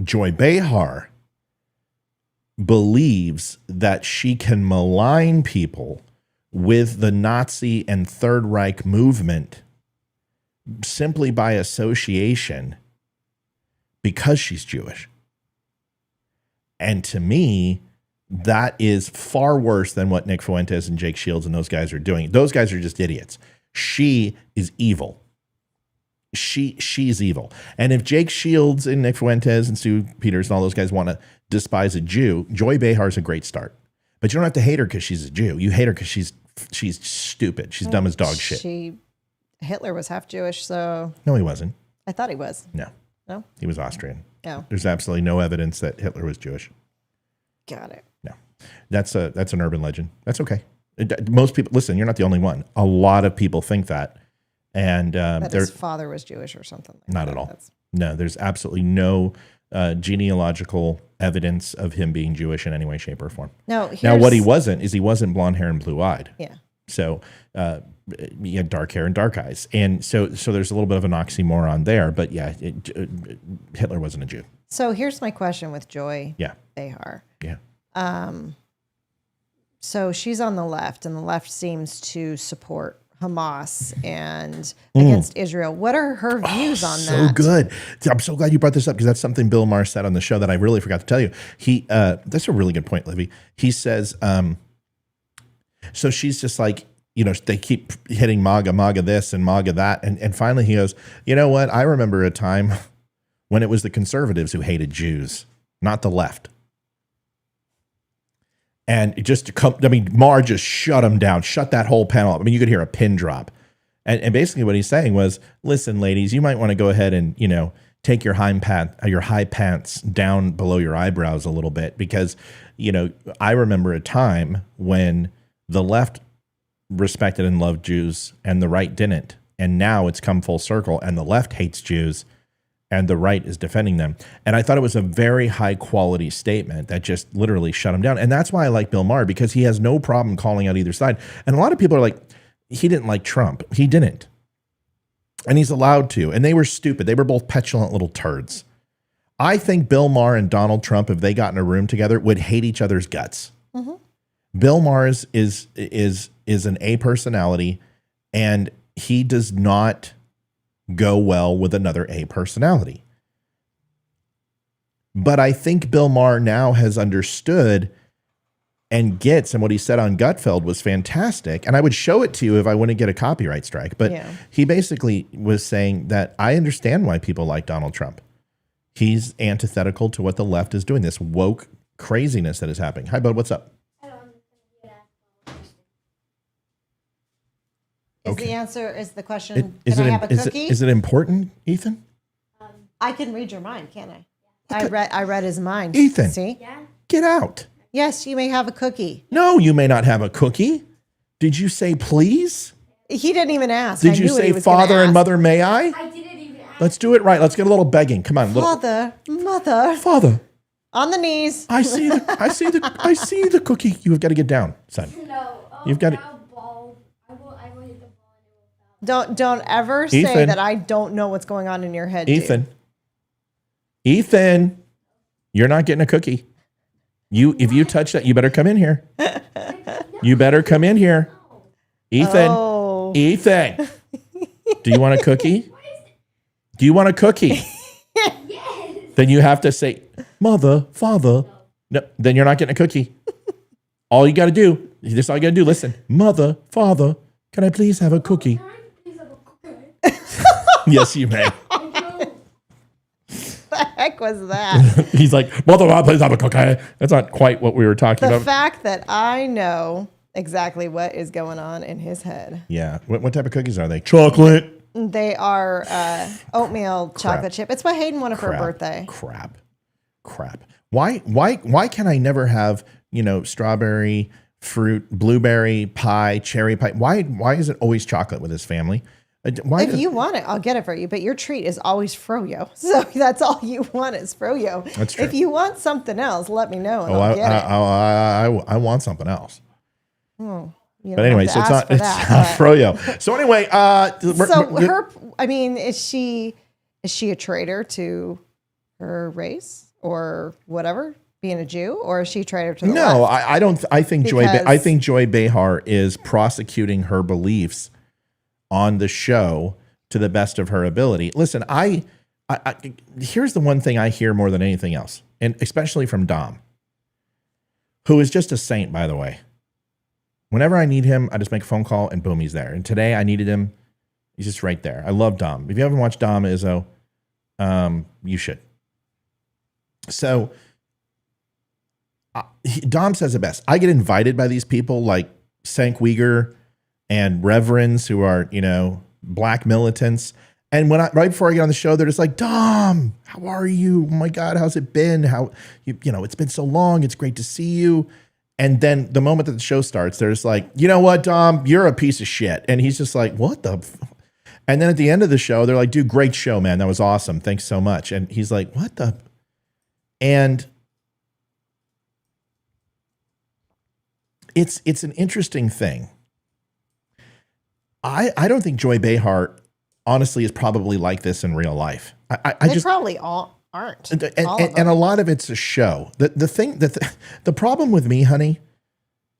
Joy Behar believes that she can malign people with the Nazi and Third Reich movement simply by association because she's Jewish. And to me, that is far worse than what Nick Fuentes and Jake Shields and those guys are doing. Those guys are just idiots. She is evil. She's evil. And if Jake Shields and Nick Fuentes and Stu Peters and all those guys want to despise a Jew, Joy Behar is a great start. But you don't have to hate her because she's a Jew. You hate her because she's stupid. She's dumb as dog shit. Hitler was half Jewish, so... No, he wasn't. I thought he was. No. No? He was Austrian. No. There's absolutely no evidence that Hitler was Jewish. Got it. No. That's an urban legend. That's okay. Most people... Listen, you're not the only one. A lot of people think that. And that his father was Jewish or something. Not at all. No, there's absolutely no genealogical evidence of him being Jewish in any way, shape, or form. Now, what he wasn't blonde hair and blue eyed. Yeah. So he had dark hair and dark eyes. And so there's a little bit of an oxymoron there. But yeah, Hitler wasn't a Jew. So here's my question with Joy Yeah. Behar. Yeah. So she's on the left, and the left seems to support Hamas and against Israel. What are her views on that? So good. I'm so glad you brought this up because that's something Bill Maher said on the show that I really forgot to tell you. That's a really good point, Livy. He says, so she's just like, they keep hitting MAGA this and MAGA that. And finally he goes, you know what? I remember a time when it was the conservatives who hated Jews, not the left. And Maher just shut him down, shut that whole panel up. I mean, you could hear a pin drop. And basically what he's saying was, listen, ladies, you might want to go ahead and, take your high pants down below your eyebrows a little bit because, I remember a time when the left respected and loved Jews and the right didn't. And now it's come full circle and the left hates Jews and the right is defending them. And I thought it was a very high quality statement that just literally shut him down. And that's why I like Bill Maher, because he has no problem calling out either side. And a lot of people are like, he didn't like Trump. He didn't. And he's allowed to. And they were stupid. They were both petulant little turds. I think Bill Maher and Donald Trump, if they got in a room together, would hate each other's guts. Mm-hmm. Bill Maher is an A personality, and he does not go well with another A personality. But I think Bill Maher now has understood and gets, and what he said on Gutfeld was fantastic. And I would show it to you if I wouldn't get a copyright strike. But he basically was saying that I understand why people like Donald Trump. He's antithetical to what the left is doing, this woke craziness that is happening. Hi, bud, what's up? The answer is the question, Is can I have a cookie? Is it important, Ethan? I can read your mind, can't I? I read his mind. Ethan. See? Yeah. Get out. Yes, you may have a cookie. No, you may not have a cookie. Did you say please? He didn't even ask. Did you say father and mother, may I? I didn't even ask. Let's do it right. Let's get a little begging. Come on. Father, mother. Father. On the knees. I see the cookie. You've got to get down, son. No. You've got to. I will hit the ball. Don't ever say Ethan. that I don't know what's going on in your head, Ethan. Ethan, you're not getting a cookie. If you touch that, you better come in here. You better come in here. Ethan. Oh. Ethan. Do you want a cookie? Do you want a cookie? Yes. Then you have to say, mother, father. No, then you're not getting a cookie. All you got to do, this is all you got to do. Listen, mother, father, can I please have a cookie? Please have a cookie. Yes, you may. The heck was that? He's like, mother, please have a cookie. That's not quite what we were talking The about. fact that I know exactly what is going on in his head. Yeah. What type of cookies are they? Chocolate. They are oatmeal chocolate chip. It's what Hayden wanted for her birthday. Crap. Why can I never have, strawberry, fruit, blueberry pie, cherry pie? Why is it always chocolate with his family? If you want it, I'll get it for you. But your treat is always froyo. So that's all you want is froyo. That's true. If you want something else, let me know and I'll get it. I want something else. You But don't anyway, have so to it's ask not for that, froyo. So anyway, is she a traitor to her race or whatever, being a Jew, or is she a traitor to the left? No, I don't. I think Because- Joy Behar is prosecuting her beliefs on the show to the best of her ability. Listen, I here's the one thing I hear more than anything else, and especially from Dom, who is just a saint, by the way. Whenever I need him, I just make a phone call and boom, he's there. And today I needed him. He's just right there. I love Dom. If you haven't watched Dom Izzo, you should. So Dom says it best. I get invited by these people like Sank Uyghur and reverends who are, black militants. And right before I get on the show, they're just like, Dom, how are you? Oh my God, how's it been? It's been so long. It's great to see you. And then the moment that the show starts, they're just like, you know what, Dom, you're a piece of shit. And he's just like, what the? And then at the end of the show, they're like, dude, great show, man. That was awesome. Thanks so much. And he's like, what the? And it's an interesting thing. I don't think Joy Behar honestly is probably like this in real life. I They just probably all aren't. and a lot of it's a show. The problem with me, honey,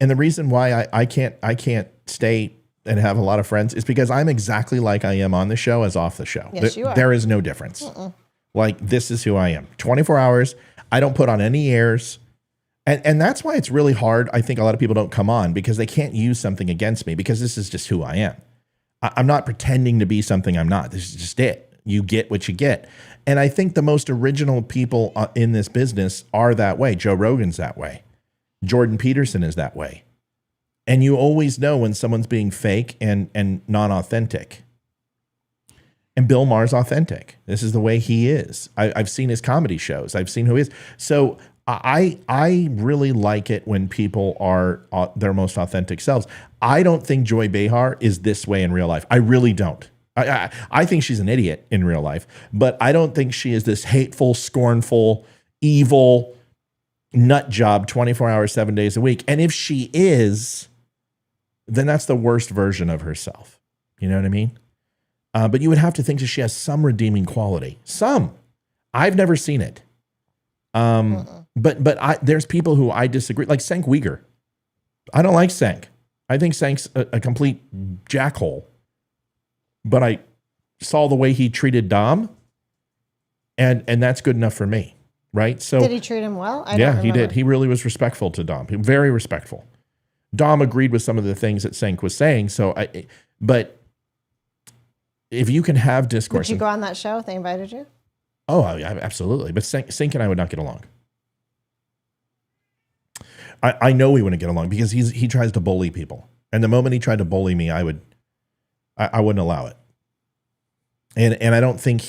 and the reason why I can't stay and have a lot of friends is because I'm exactly like I am on the show as off the show. Yes, you are. There is no difference. Like, this is who I am. 24 hours. I don't put on any airs. And that's why it's really hard. I think a lot of people don't come on because they can't use something against me because this is just who I am. I'm not pretending to be something I'm not. This is just it. You get what you get. And I think the most original people in this business are that way. Joe Rogan's that way. Jordan Peterson is that way. And you always know when someone's being fake and non-authentic. And Bill Maher's authentic. This is the way he is. I've seen his comedy shows. I've seen who he is. So I really like it when people are their most authentic selves. I don't think Joy Behar is this way in real life. I really don't. I think she's an idiot in real life, but I don't think she is this hateful, scornful, evil nut job 24 hours, 7 days a week. And if she is, then that's the worst version of herself. You know what I mean? But you would have to think that she has some redeeming quality. Some. I've never seen it. But there's people who I disagree, like Cenk Uygur. I don't like Cenk. I think Cenk's a complete jackhole. But I saw the way he treated Dom, and that's good enough for me, right? So did he treat him well? Yeah, he did. He really was respectful to Dom. Very respectful. Dom agreed with some of the things that Cenk was saying. But if you can have discourse, Would you go on that show if they invited you? Oh, absolutely. But Cenk and I would not get along. I know we wouldn't get along because he tries to bully people, and the moment he tried to bully me, I wouldn't allow it. And I don't think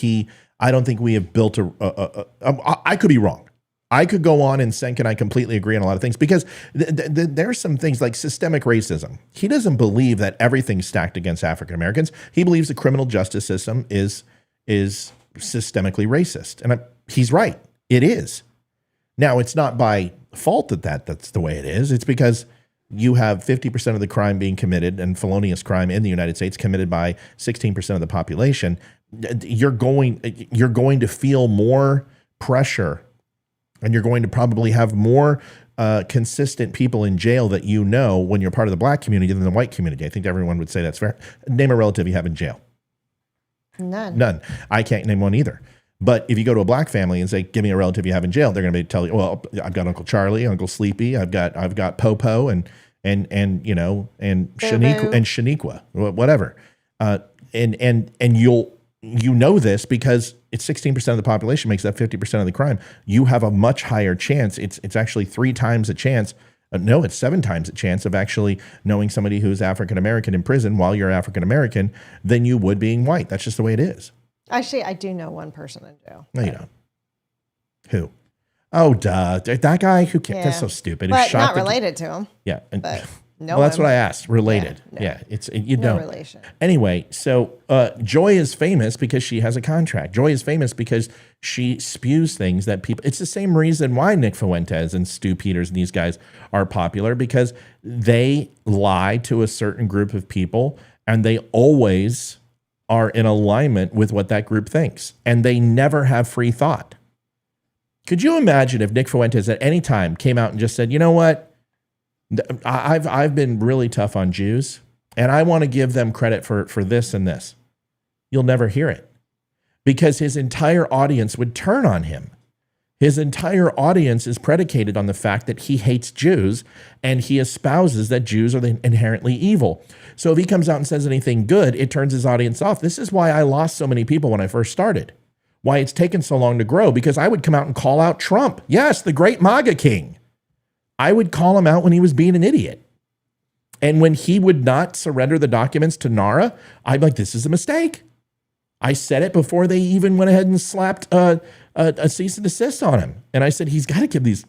we have built I could be wrong. I could go on and Cenk and I completely agree on a lot of things because there's some things like systemic racism. He doesn't believe that everything's stacked against African Americans. He believes the criminal justice system is systemically racist. And he's right. It is. Now, it's not by fault that's the way it is. It's because you have 50% of the crime being committed and felonious crime in the United States committed by 16% of the population. You're going to feel more pressure, and you're going to probably have more consistent people in jail that you know when you're part of the black community than the white community. I think everyone would say that's fair. Name a relative you have in jail. None. I can't name one either. But if you go to a black family and say, give me a relative you have in jail, they're going to tell you, well, I've got Uncle Charlie, Uncle Sleepy, I've got Popo and Shaniqua, whatever. And you know this because it's 16% of the population makes up 50% of the crime. You have a much higher chance. It's actually 3 times a chance. No, it's 7 times a chance of actually knowing somebody who's African-American in prison while you're African-American than you would being white. That's just the way it is. Actually, I do know one person in jail. No, you don't. Who? Oh, duh. That guy? Who cares? Yeah. That's so stupid. But not related to him. Yeah. But well, that's what I asked. Related. Yeah, no. You No don't. relation. Anyway, so Joy is famous because she has a contract. Joy is famous because she spews things that people. It's the same reason why Nick Fuentes and Stu Peters and these guys are popular, because they lie to a certain group of people, and they always are in alignment with what that group thinks, and they never have free thought. Could you imagine if Nick Fuentes at any time came out and just said, you know what? I've been really tough on Jews, and I want to give them credit for this and this. You'll never hear it because his entire audience would turn on him. His entire audience is predicated on the fact that he hates Jews, and he espouses that Jews are inherently evil. So if he comes out and says anything good, it turns his audience off. This is why I lost so many people when I first started. Why it's taken so long to grow, because I would come out and call out Trump. Yes, the great MAGA king. I would call him out when he was being an idiot. And when he would not surrender the documents to NARA, I'm like, this is a mistake. I said it before they even went ahead and slapped a cease and desist on him. And I said, he's got to give these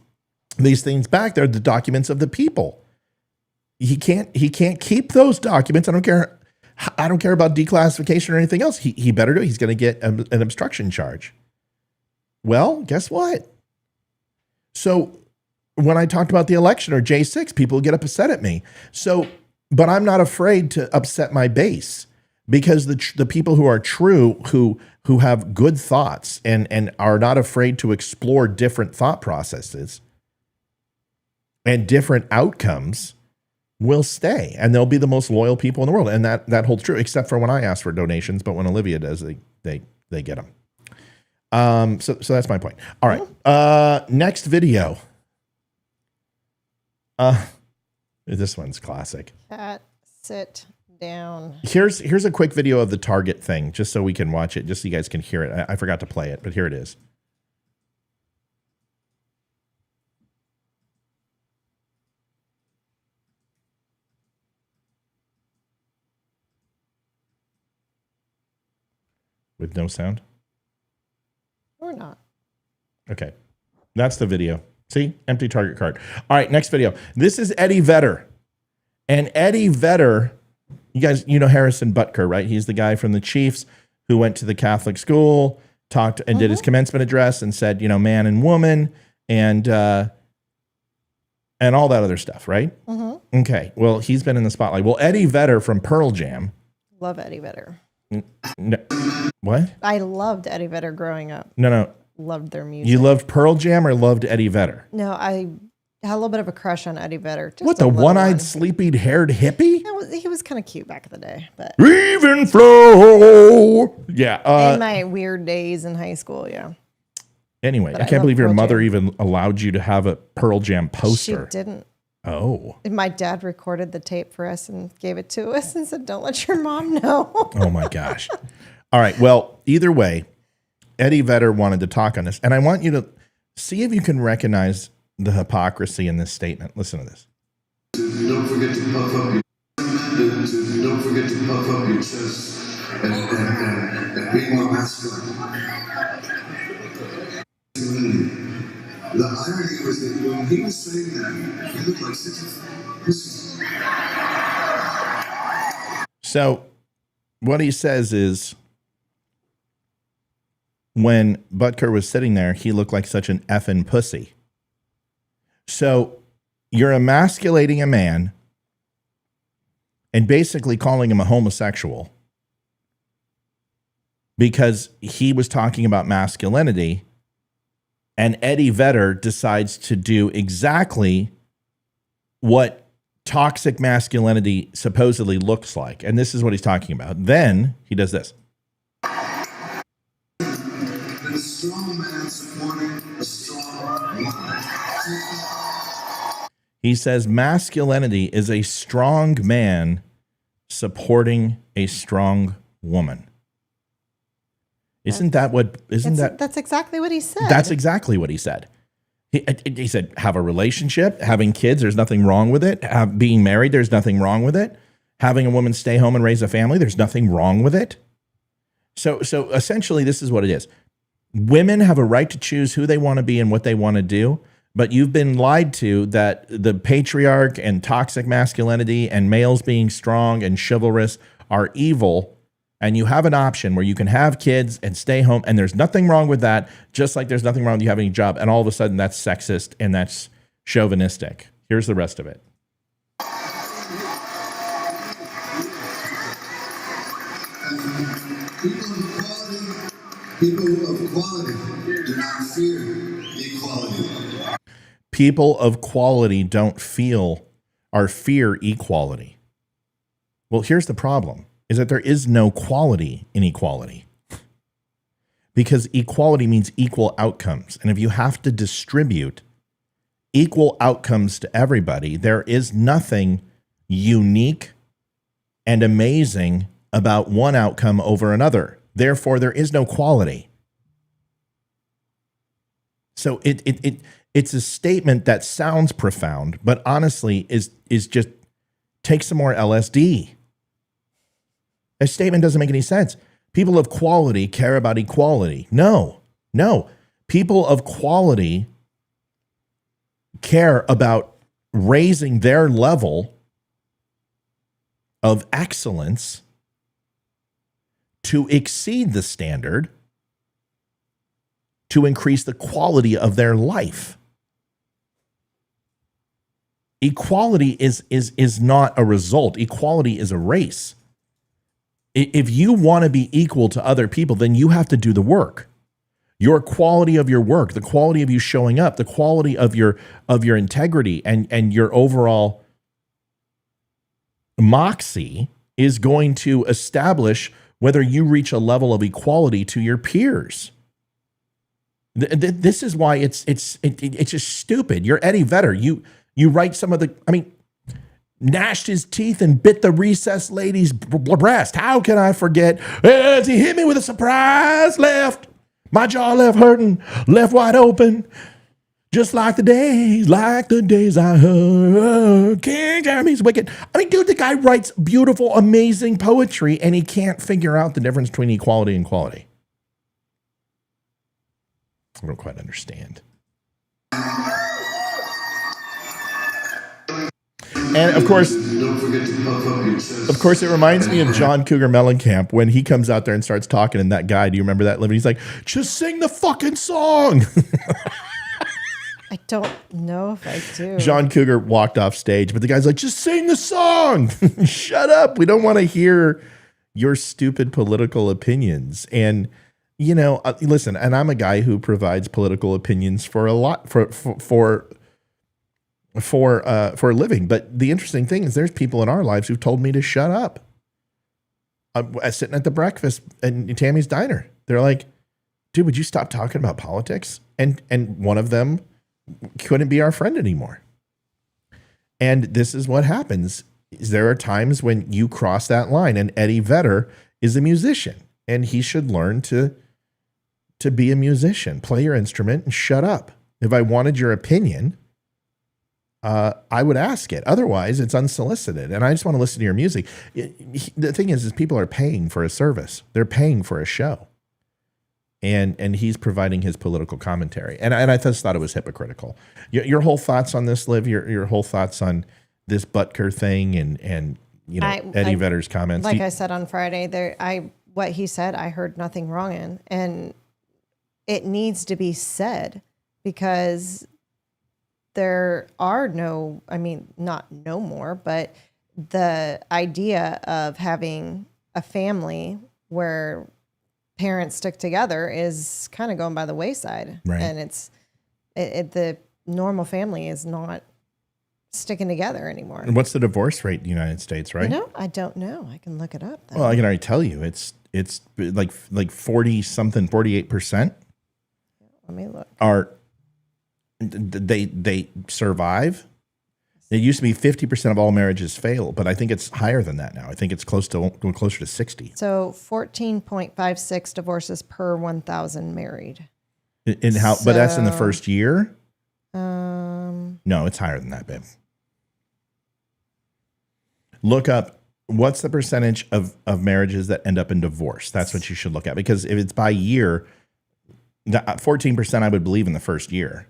things back. They're the documents of the people. He can't keep those documents. I don't care about declassification or anything else. He better do. He's going to get an obstruction charge. Well, guess what? So when I talked about the election or J6, people get upset at me. So but I'm not afraid to upset my base because the people who are true, who have good thoughts and are not afraid to explore different thought processes and different outcomes will stay, and they'll be the most loyal people in the world. And that holds true, except for when I ask for donations, but when Olivia does, they get them. So that's my point. All right. Next video. This one's classic. Cat, sit down. Here's a quick video of the Target thing, just so we can watch it, just so you guys can hear it. I forgot to play it, but here it is. With no sound? Or not. Okay. That's the video. See? Empty Target cart. All right, next video. This is Eddie Vedder. And Eddie Vedder, you guys, you know Harrison Butker, right? He's the guy from the Chiefs who went to the Catholic school, talked and did his commencement address and said, you know, man and woman and all that other stuff, right? Okay. Well, he's been in the spotlight. Well, Eddie Vedder from Pearl Jam. Love Eddie Vedder. No, what? I loved Eddie Vedder growing up. No. Loved their music. You loved Pearl Jam or loved Eddie Vedder? No, I had a little bit of a crush on Eddie Vedder. What, the one-eyed, sleepy-haired hippie? He was kind of cute back in the day, but even flow. Yeah. in my weird days in high school, yeah. Anyway, But I I can't love believe your Pearl mother Jam. even allowed you to have a Pearl Jam poster. She didn't. Oh. My dad recorded the tape for us and gave it to us and said, "Don't let your mom know." Oh my gosh. All right. Well, either way, Eddie Vedder wanted to talk on this, and I want you to see if you can recognize the hypocrisy in this statement. Listen to this. Don't forget to puff up your. Don't forget to puff up your chest and be more masculine. The irony was that when he was saying that, he looked like such a pussy. So, what he says is, when Butker was sitting there, he looked like such an effing pussy. So, you're emasculating a man and basically calling him a homosexual because he was talking about masculinity, and Eddie Vedder decides to do exactly what toxic masculinity supposedly looks like. And this is what he's talking about. Then he does this. And a strong man supporting a strong woman. He says masculinity is a strong man supporting a strong woman. Isn't that what, isn't that? That's exactly what he said. That's exactly what he said. He said, have a relationship, having kids, there's nothing wrong with it. Being married, there's nothing wrong with it. Having a woman stay home and raise a family, there's nothing wrong with it. So essentially, this is what it is. Women have a right to choose who they want to be and what they want to do, but you've been lied to that the patriarch and toxic masculinity and males being strong and chivalrous are evil. And you have an option where you can have kids and stay home, and there's nothing wrong with that, just like there's nothing wrong with you having a job. And all of a sudden, that's sexist and that's chauvinistic. Here's the rest of it. People of quality do not fear equality. People of quality don't feel or fear equality. Well, here's the problem. Is that there is no quality in equality. Because equality means equal outcomes. And if you have to distribute equal outcomes to everybody, there is nothing unique and amazing about one outcome over another. Therefore, there is no quality. So it's a statement that sounds profound, but honestly is just take some more LSD. That statement doesn't make any sense. People of quality care about equality. No. People of quality care about raising their level of excellence to exceed the standard, to increase the quality of their life. Equality is not a result. Equality is a race. If you want to be equal to other people, then you have to do the work. Your quality of your work, the quality of you showing up, the quality of your integrity and your overall moxie is going to establish whether you reach a level of equality to your peers. This is why it's just stupid. You're Eddie Vedder. You write some of the, gnashed his teeth and bit the recessed lady's breast. How can I forget? As he hit me with a surprise left. My jaw left hurting, left wide open. Just like the days I heard. King Jeremy's wicked. Dude, the guy writes beautiful, amazing poetry, and he can't figure out the difference between equality and quality. I don't quite understand. And of course, it reminds me of John Cougar Mellencamp when he comes out there and starts talking. And that guy, do you remember that? He's like, just sing the fucking song. I don't know if I do. John Cougar walked off stage, but the guy's like, just sing the song. Shut up. We don't want to hear your stupid political opinions. And, listen, and I'm a guy who provides political opinions for a lot, for a living. But the interesting thing is there's people in our lives who've told me to shut up. Sitting at the breakfast at Tammy's Diner. They're like, dude, would you stop talking about politics? And one of them couldn't be our friend anymore. And this is what happens. Is there are times when you cross that line, and Eddie Vedder is a musician and he should learn to be a musician, play your instrument and shut up. If I wanted your opinion, I would ask it. Otherwise, it's unsolicited. And I just want to listen to your music. The thing is people are paying for a service. They're paying for a show. And he's providing his political commentary. And I just thought it was hypocritical. Your whole thoughts on this, Liv, your whole thoughts on this Butker thing and Eddie Vedder's comments. Like I said on Friday, what he said, I heard nothing wrong in. And it needs to be said because there are not no more, but the idea of having a family where parents stick together is kind of going by the wayside. Right. And the normal family is not sticking together anymore. And what's the divorce rate in the United States, right? I don't know. I can look it up though. Well, I can already tell you it's like 40 something, 48%. Let me look. They survive. It used to be 50% of all marriages fail, but I think it's higher than that now. I think it's closer to 60. So 14.56 divorces per 1,000 married. But that's in the first year? No, it's higher than that, babe. Look up what's the percentage of marriages that end up in divorce. That's what you should look at, because if it's by year, 14% I would believe in the first year.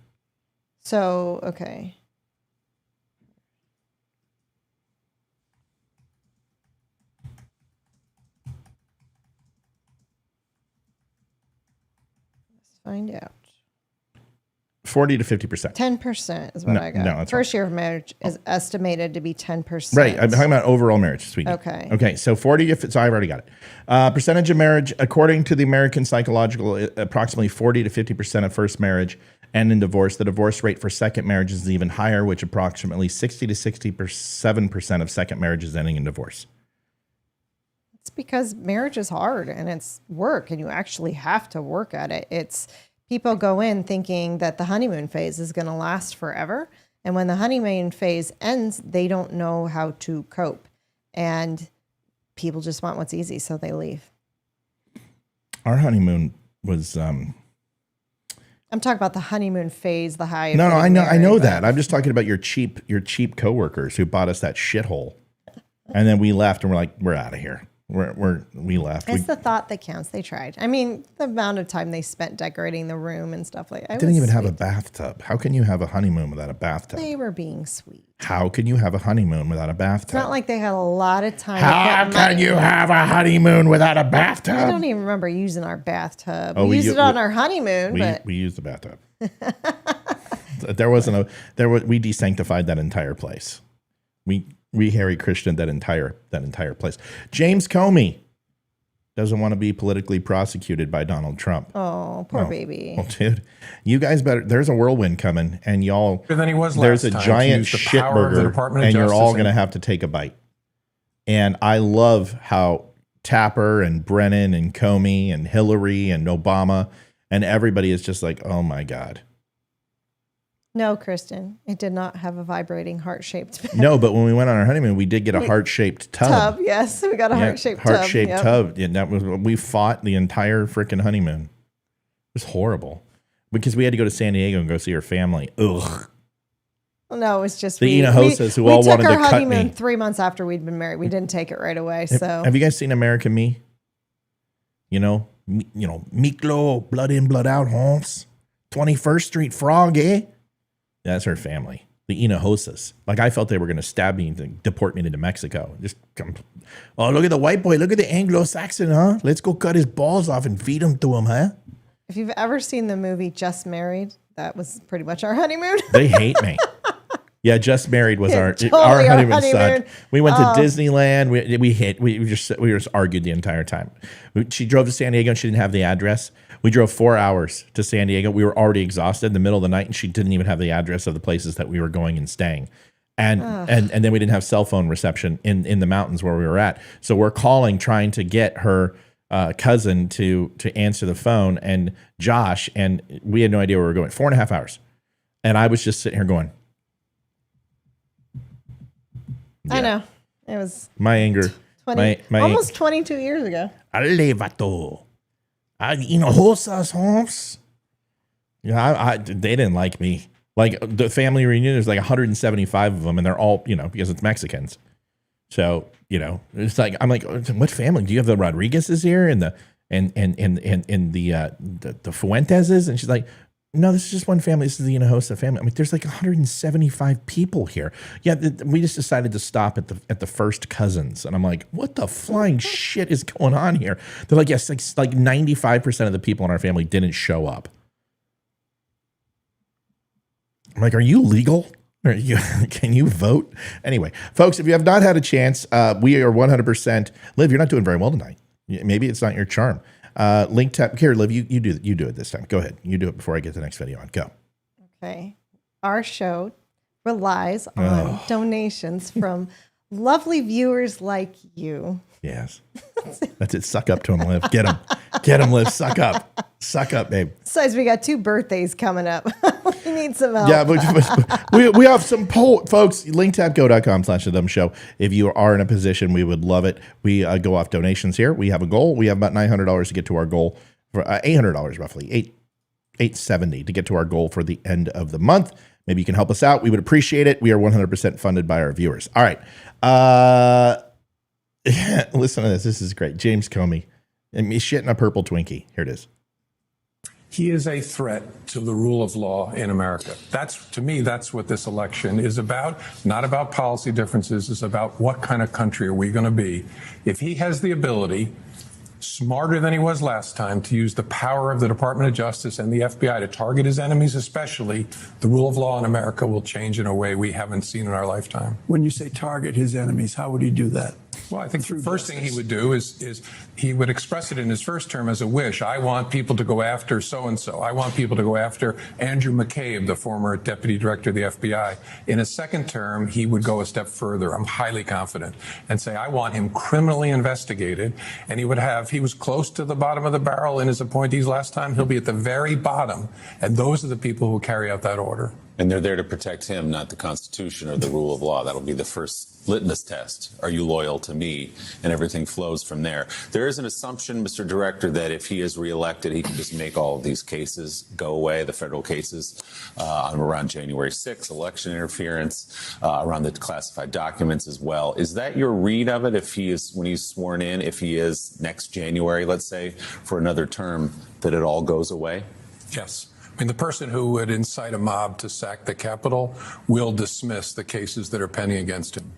So, okay. Let's find out. 40 to 50%. 10% is what I got. No, that's First year of marriage is estimated to be 10%. Right. I'm talking about overall marriage, sweetie. Okay. Okay. So 40, so I've already got it. Percentage of marriage, according to the American Psychological, approximately 40 to 50% of first marriage end in divorce. The divorce rate for second marriage is even higher, which approximately 60 to 67% of second marriages ending in divorce. It's because marriage is hard and it's work and you actually have to work at it. People go in thinking that the honeymoon phase is going to last forever. And when the honeymoon phase ends, they don't know how to cope. And people just want what's easy, so they leave. Our honeymoon was... I'm talking about the honeymoon phase, the high. No, I know that. I'm just talking about your cheap coworkers who bought us that shithole. And then we left and we're out of here. We left. It's the thought that counts. They tried. The amount of time they spent decorating the room and stuff like that. Didn't even have a bathtub. How can you have a honeymoon without a bathtub? They were being sweet. How can you have a honeymoon without a bathtub? It's not like they had a lot of time. How can you have a honeymoon without a bathtub? I don't even remember using our bathtub. We used it on our honeymoon. We used the bathtub. There wasn't we desanctified that entire place. We Harry Christian that entire place. James Comey doesn't want to be politically prosecuted by Donald Trump. Oh, poor baby. Well, dude, you guys better. There's a whirlwind coming, and y'all. Than he was there's a last time giant to use the power of the shitburger, Department of and you're Justice all going to have to take a bite. And I love how Tapper and Brennan and Comey and Hillary and Obama and everybody is just like, oh my God. No, Kristen, it did not have a vibrating heart-shaped bed. No, but when we went on our honeymoon, we did get a heart-shaped tub. Yes, we got a heart-shaped tub. Heart-shaped tub. Yeah, that was we fought the entire freaking honeymoon. It was horrible because we had to go to San Diego and go see her family. Ugh. No, it was just the Hinojosas who all wanted to cut me. We took our honeymoon 3 months after we'd been married. We didn't take it right away. So have you guys seen American Me? You know, Miklo, blood in, blood out, Holmes, 21st Street Frog, eh? That's her family, the Hinojosas. Like I felt they were going to stab me and deport me to Mexico. Just come. Oh, look at the white boy. Look at the Anglo-Saxon, huh? Let's go cut his balls off and feed him to him, huh? If you've ever seen the movie Just Married, that was pretty much our honeymoon. They hate me. Yeah, Just Married was our honeymoon sucked. We went to Disneyland. We just argued the entire time. She drove to San Diego and she didn't have the address. We drove 4 hours to San Diego. We were already exhausted in the middle of the night, and she didn't even have the address of the places that we were going and staying. And then we didn't have cell phone reception in the mountains where we were at. So we're calling, trying to get her cousin to answer the phone, and Josh, and we had no idea where we were going. 4.5 hours. And I was just sitting here going, yeah. I know. It was my anger. Almost 22 years ago. Alevato. Hinojosas, Holmes. Yeah, they didn't like me. Like the family reunion, there's like 175 of them, and they're all, because it's Mexicans. So, it's like, I'm like, what family? Do you have the Rodriguez's here and the Fuenteses? And she's like, no, this is just one family. This is the Hinojosa family. I mean, there's like 175 people here. Yeah, we just decided to stop at the first cousins, and I'm like, what the flying shit is going on here? They're like, yes, like 95% of the people in our family didn't show up. I'm like, are you legal? Can you vote? Anyway, folks, if you have not had a chance, we are 100%. Liv, you're not doing very well tonight. Maybe it's not your charm. Link tap here, Liv. You do it this time. Go ahead. You do it before I get the next video on. Go. Okay. Our show relies on donations from lovely viewers like you. Yes. That's it. Suck up to him, Liv. Get him. Get him, Liv. Suck up. Suck up, babe. Besides, we got 2 birthdays coming up. We need some help. Yeah, but we have some folks. Linktapgo.com/The DUM Show. If you are in a position, we would love it. We go off donations here. We have a goal. We have about $900 to get to our goal for $800 roughly, $870 to get to our goal for the end of the month. Maybe you can help us out. We would appreciate it. We are 100% funded by our viewers. All right. Listen to this. This is great. James Comey. And me shitting a purple Twinkie. Here it is. He is a threat to the rule of law in America. To me, that's what this election is about. Not about policy differences. It's about what kind of country are we going to be. If he has the ability, smarter than he was last time, to use the power of the Department of Justice and the FBI to target his enemies especially, the rule of law in America will change in a way we haven't seen in our lifetime. When you say target his enemies, how would he do that? Well, I think the first thing he would do is he would express it in his first term as a wish. I want people to go after so-and-so. I want people to go after Andrew McCabe, the former deputy director of the FBI. In his second term, he would go a step further, I'm highly confident, and say, I want him criminally investigated. And he was close to the bottom of the barrel in his appointees last time. He'll be at the very bottom. And those are the people who carry out that order. And they're there to protect him, not the Constitution or the rule of law. That'll be the first litmus test. Are you loyal to me? And everything flows from there. There is an assumption, Mr. Director, that if he is reelected, he can just make all of these cases go away, the federal cases, around January 6th, election interference, around the classified documents as well. Is that your read of it when he's sworn in, if he is next January, let's say, for another term, that it all goes away? Yes. I mean, the person who would incite a mob to sack the Capitol will dismiss the cases that are pending against him.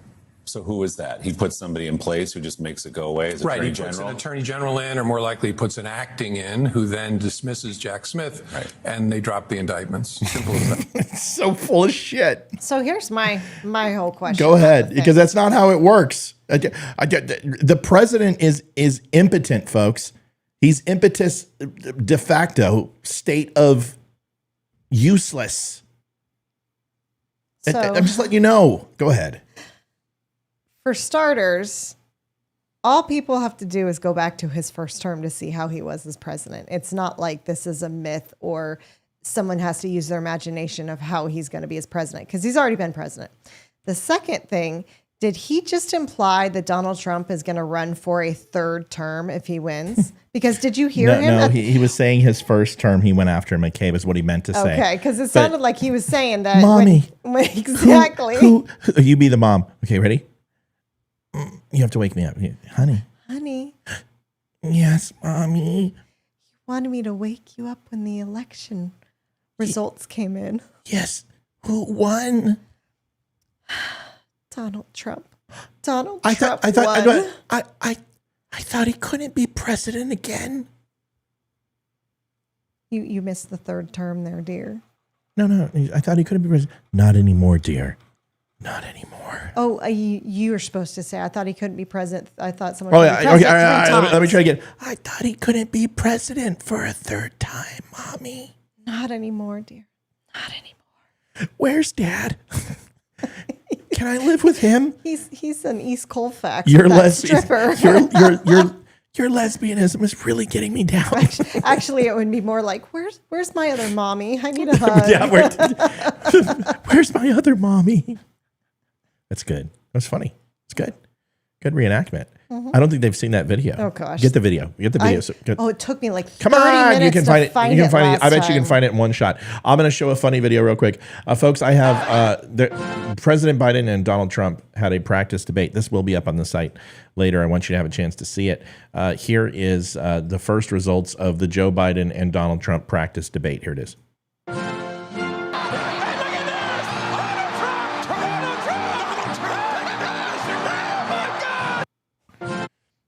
So who is that? He puts somebody in place who just makes it go away as Right, Attorney he puts General? an attorney general in, or more likely puts an acting in, who then dismisses Jack Smith, and they drop the indictments. Simple as that. It's so full of shit. So here's my whole question. Go ahead, because that's not how it works. The president is impotent, folks. He's impetus de facto, state of useless. So, I'm just letting you know. Go ahead. For starters, all people have to do is go back to his first term to see how he was as president. It's not like this is a myth or someone has to use their imagination of how he's going to be as president, because he's already been president. The second thing, did he just imply that Donald Trump is going to run for a third term if he wins? Because did you hear him? No, he was saying his first term he went after McCabe is what he meant to say. Okay, because it sounded like he was saying that. Mommy. Exactly. Who, you be the mom. Okay, ready? You have to wake me up. Honey. Honey. Yes, Mommy. You wanted me to wake you up when the election results came in. Yes. Who won? Donald Trump. Donald I Trump thought won. I thought he couldn't be president again. You missed the third term there, dear. No. I thought he couldn't be president. Not anymore, dear. Not anymore. Oh, you were supposed to say, I thought he couldn't be president. I thought someone Oh, could yeah. be president Okay, all right, three times. let me try again. I thought he couldn't be president for a third time, Mommy. Not anymore, dear. Not anymore. Where's Dad? Can I live with him? He's an East Colfax. Your that stripper. Your lesbianism is really getting me down. Actually, it would be more like, where's my other mommy? I need a hug. Yeah, where's my other mommy? That's good. That's funny. It's good. Good reenactment. Mhm. I don't think they've seen that video. Oh, gosh. Get the video. Get the video. It took me like Come 30 on, minutes you can find to it. find You can find it. I bet last you can time. find it in one shot. I'm going to show a funny video real quick, folks. I have President Biden and Donald Trump had a practice debate. This will be up on the site later. I want you to have a chance to see it. Here is the first results of the Joe Biden and Donald Trump practice debate. Here it is.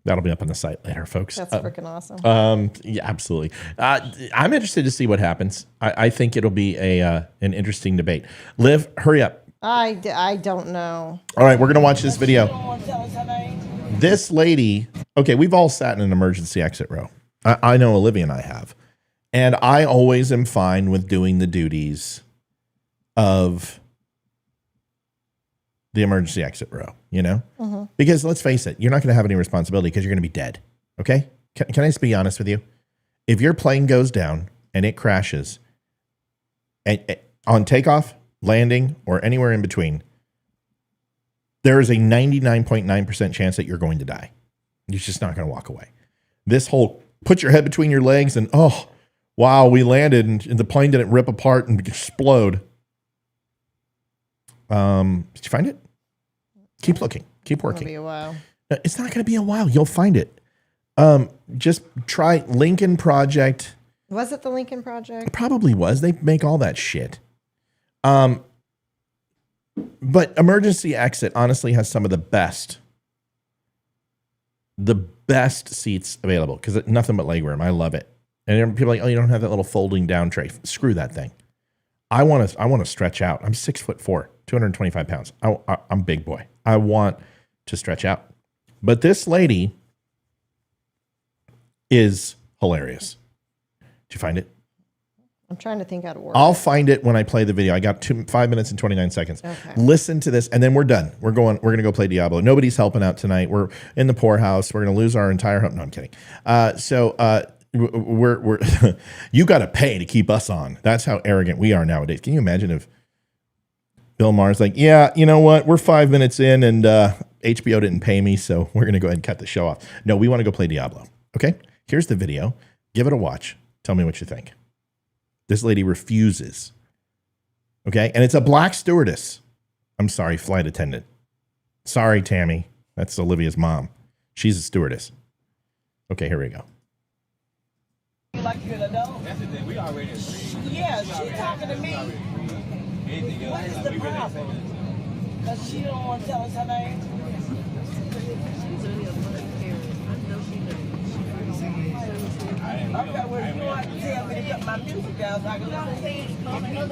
That'll be up on the site later, folks. That's freaking awesome. Yeah, absolutely. I'm interested to see what happens. I think it'll be an interesting debate. Liv, hurry up. I don't know. All right, we're going to watch this video. This lady, okay, we've all sat in an emergency exit row. I know Olivia and I have. And I always am fine with doing the duties of the emergency exit row, you know? Mm-hmm. Because let's face it, you're not going to have any responsibility because you're going to be dead, okay? Can I just be honest with you? If your plane goes down and it crashes and on takeoff, landing, or anywhere in between, there is a 99.9% chance that you're going to die. You're just not going to walk away. This whole put your head between your legs and, oh, wow, we landed and the plane didn't rip apart and explode. Did you find it? Keep looking. Keep working. It'll be a while. It's not going to be a while. You'll find it. Just try Lincoln Project. Was it the Lincoln Project? It probably was. They make all that shit. But emergency exit honestly has some of the best seats available because nothing but legroom. I love it. And people are like, oh, you don't have that little folding down tray. Screw that thing. I want to stretch out. I'm 6'4", 225 pounds. I'm a big boy. I want to stretch out. But this lady is hilarious. Did you find it? I'm trying to think how to work. I'll find it when I play the video. I got 5 minutes and 29 seconds. Okay. Listen to this, and then we're done. We're going to go play Diablo. Nobody's helping out tonight. We're in the poorhouse. We're going to lose our entire home. No, I'm kidding. We're you got to pay to keep us on. That's how arrogant we are nowadays. Can you imagine if Bill Maher's like, yeah, you know what? We're 5 minutes in, and HBO didn't pay me, so we're going to go ahead and cut the show off. No, we want to go play Diablo. Okay? Here's the video. Give it a watch. Tell me what you think. This lady refuses. Okay? And it's a black stewardess. I'm sorry, flight attendant. Sorry, Tammy. That's Olivia's mom. She's a stewardess. Okay, here we go. You like good adult? That's the thing. We already agreed. Yeah, she's talking to me. What is the problem? Because she don't want to tell us her name. Okay, well, you want to tell me to cut my music down so I can listen. Tell me that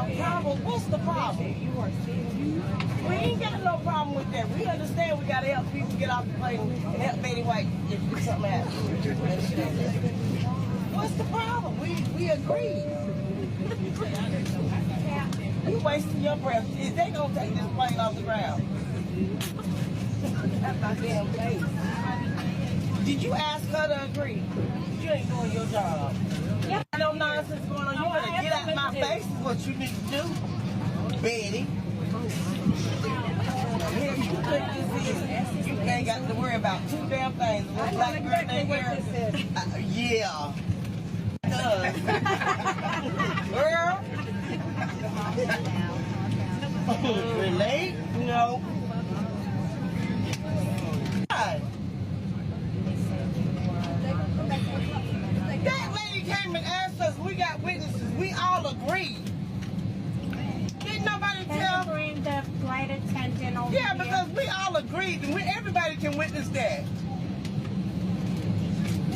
a problem? What's the problem? We ain't got no problem with that. We understand we got to help people get off the plane and help Betty White if something happens. What's the problem? We agree. You wasting your breath. Is they gonna take this plane off the ground? That's my damn face. Did you ask her to agree? You ain't doing your job. Yeah. No nonsense going on. You better get out my face is what you need to do, Betty. Here, you put this in. You ain't got to worry about two damn things. One black girl named here. Yeah. Girl. Relate? No. That lady came and asked us, we got witnesses, we all agreed. Didn't nobody tell? Bring the flight attendant over Yeah, because we all agreed, and everybody can witness that.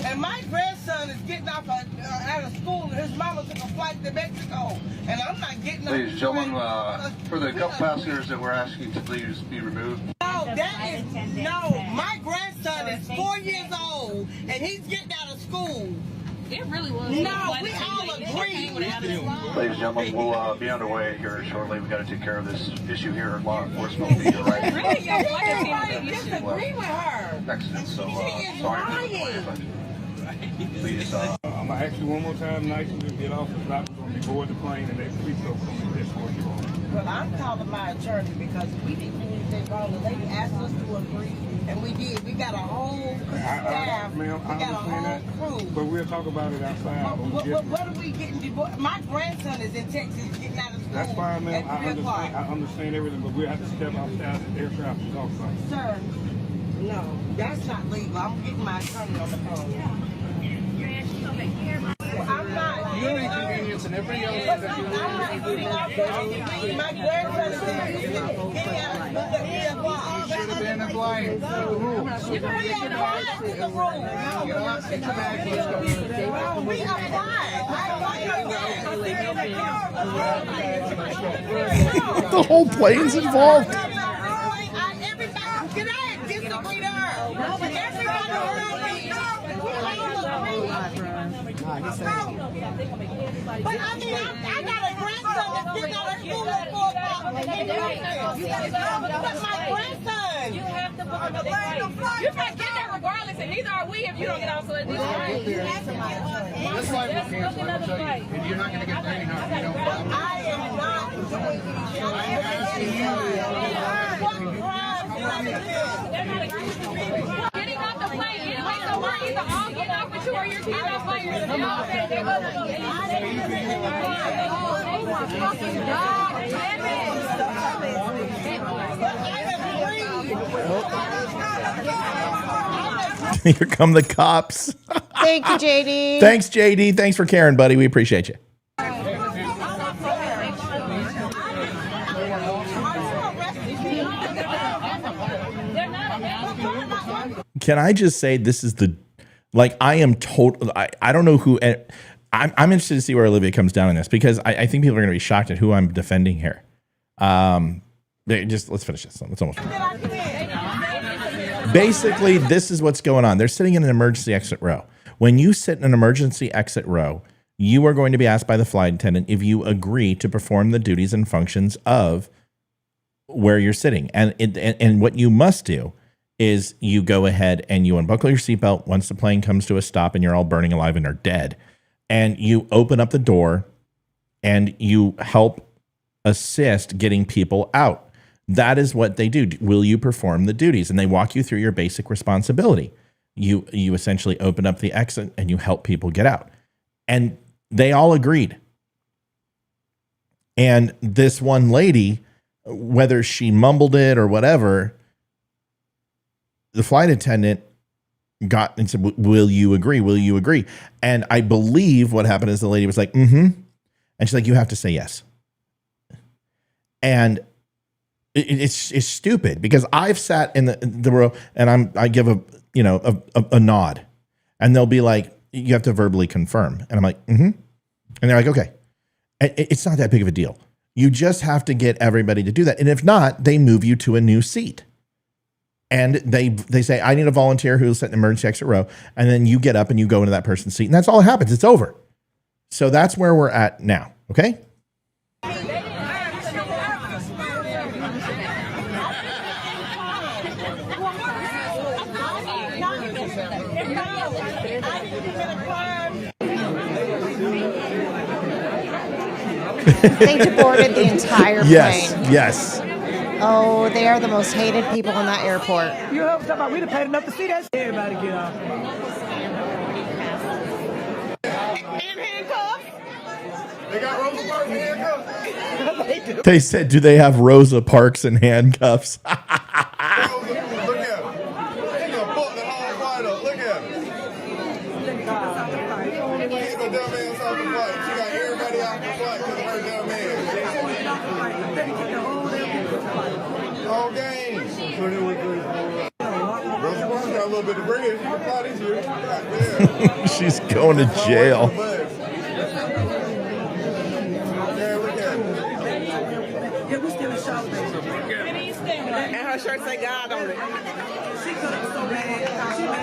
And my grandson is getting off out of school, and his mama took a flight to Mexico, and I'm not getting off. Ladies and gentlemen, for the couple passengers that we're asking to please be removed. No, my grandson is 4 years old, and he's getting out of school. It really was. No, we all agree. Ladies and gentlemen, we'll be underway here shortly. We've got to take care of this issue here. Law enforcement will be here right now. Really, everybody disagree with her. Excellent. So, She is sorry. lying. Please, I'm going to ask you one more time, nice, and just get off. If not, we're going to be board the plane, and they please don't come and escort you on. Well, I'm calling my attorney because we didn't do anything wrong. The lady asked us to agree, and we did. We got a whole staff. Ma'am, I we got a understand that, whole crew. but we'll talk about it outside. What are we getting divorced? My grandson is in Texas getting out of school. That's fine, ma'am. at 3 o'clock. I understand everything, but we'll have to step outside the aircraft and talk about it. Sir, no, that's not legal. I'm getting my attorney on the phone. I'm not. You're inconveniencing everybody else that you I'm not getting off the My grandson is getting out of school at 3 o'clock. should have been applying to the rules. We applied to the rules. Get off, get your bag, let's go. We applied. The whole plane's involved. Can I disagree to her? Everybody around me. But I mean, I got a grandson that's getting out of school at 4 o'clock. But my grandson. You have to book another flight. You can't get there regardless, and neither are we if you don't get off. So it's This flight will cancel, I will tell you. And you're not going to get there anyhow. You don't I am not doing getting off the plane anyway, so we're either all getting off with you or you're getting off by yourself. Here come the cops. Thank you, JD. Thanks, JD. Thanks for caring, buddy. We appreciate you. Can I just say this is I am total. I don't know who. I'm interested to see where Olivia comes down on this because I think people are going to be shocked at who I'm defending here. Let's finish this. It's almost. Basically, this is what's going on. They're sitting in an emergency exit row. When you sit in an emergency exit row, you are going to be asked by the flight attendant if you agree to perform the duties and functions of where you're sitting. And what you must do is you go ahead and you unbuckle your seatbelt once the plane comes to a stop and you're all burning alive and are dead. And you open up the door and you help assist getting people out. That is what they do. Will you perform the duties? And they walk you through your basic responsibility. You essentially open up the exit and you help people get out. And they all agreed. And this one lady, whether she mumbled it or whatever, the flight attendant got and said, will you agree? Will you agree? And I believe what happened is the lady was like, mm-hmm. And she's like, you have to say yes. And It's stupid because I've sat in the row and I give a nod, and they'll be like, you have to verbally confirm, and I'm like, and they're like, okay. It's not that big of a deal. You just have to get everybody to do that, and if not, they move you to a new seat. And they say, I need a volunteer who'll sit in emergency exit row. And then you get up and you go into that person's seat. And that's all that happens. It's over. So that's where we're at now. Okay? They deported the entire plane. Yes. Oh, they are the most hated people in that airport. You know what I'm talking about? We'd have paid enough to see that. Everybody get off. In handcuffs? They got Rosa Parks in handcuffs? They do. They said, do they have Rosa Parks in handcuffs? Look at him. He's gonna fuck the whole flight up. Look at him. He's the dumb ass off the flight. She got everybody off the flight because of her dumb ass. Whole game. Rosa Parks got a little bit of bread. She can fly this year. Goddamn. She's going to jail. And her shirt say God on it. She could have so bad. She made it.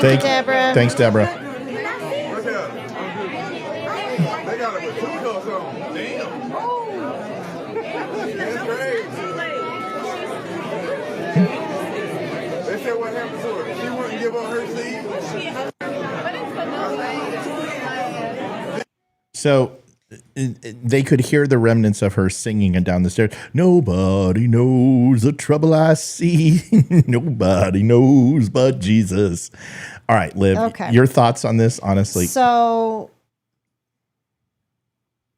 Thank you, Deborah. Thanks, Deborah. They got it with 2 cups on. Damn. That's crazy. They said what happened to her. She wouldn't give up her seat. So they could hear the remnants of her singing and down the stairs. Nobody knows the trouble I see. Nobody knows but Jesus. All right, Liv, Okay. Your thoughts on this, honestly? So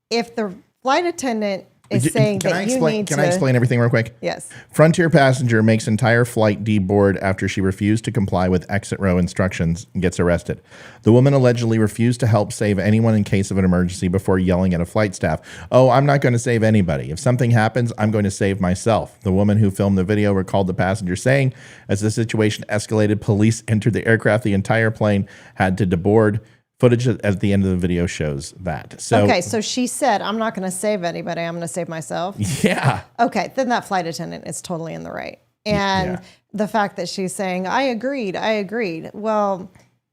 if the flight attendant is saying that you need to... Can I explain everything real quick? Yes. Frontier passenger makes entire flight deboard after she refused to comply with exit row instructions and gets arrested. The woman allegedly refused to help save anyone in case of an emergency before yelling at a flight staff, "Oh, I'm not going to save anybody. If something happens, I'm going to save myself." The woman who filmed the video recalled the passenger saying, as the situation escalated, police entered the aircraft. The entire plane had to deboard. Footage at the end of the video shows that. So, okay, so she said, I'm not going to save anybody. I'm going to save myself. Yeah. Okay, then that flight attendant is totally in the right. And the fact that she's saying, I agreed. Well,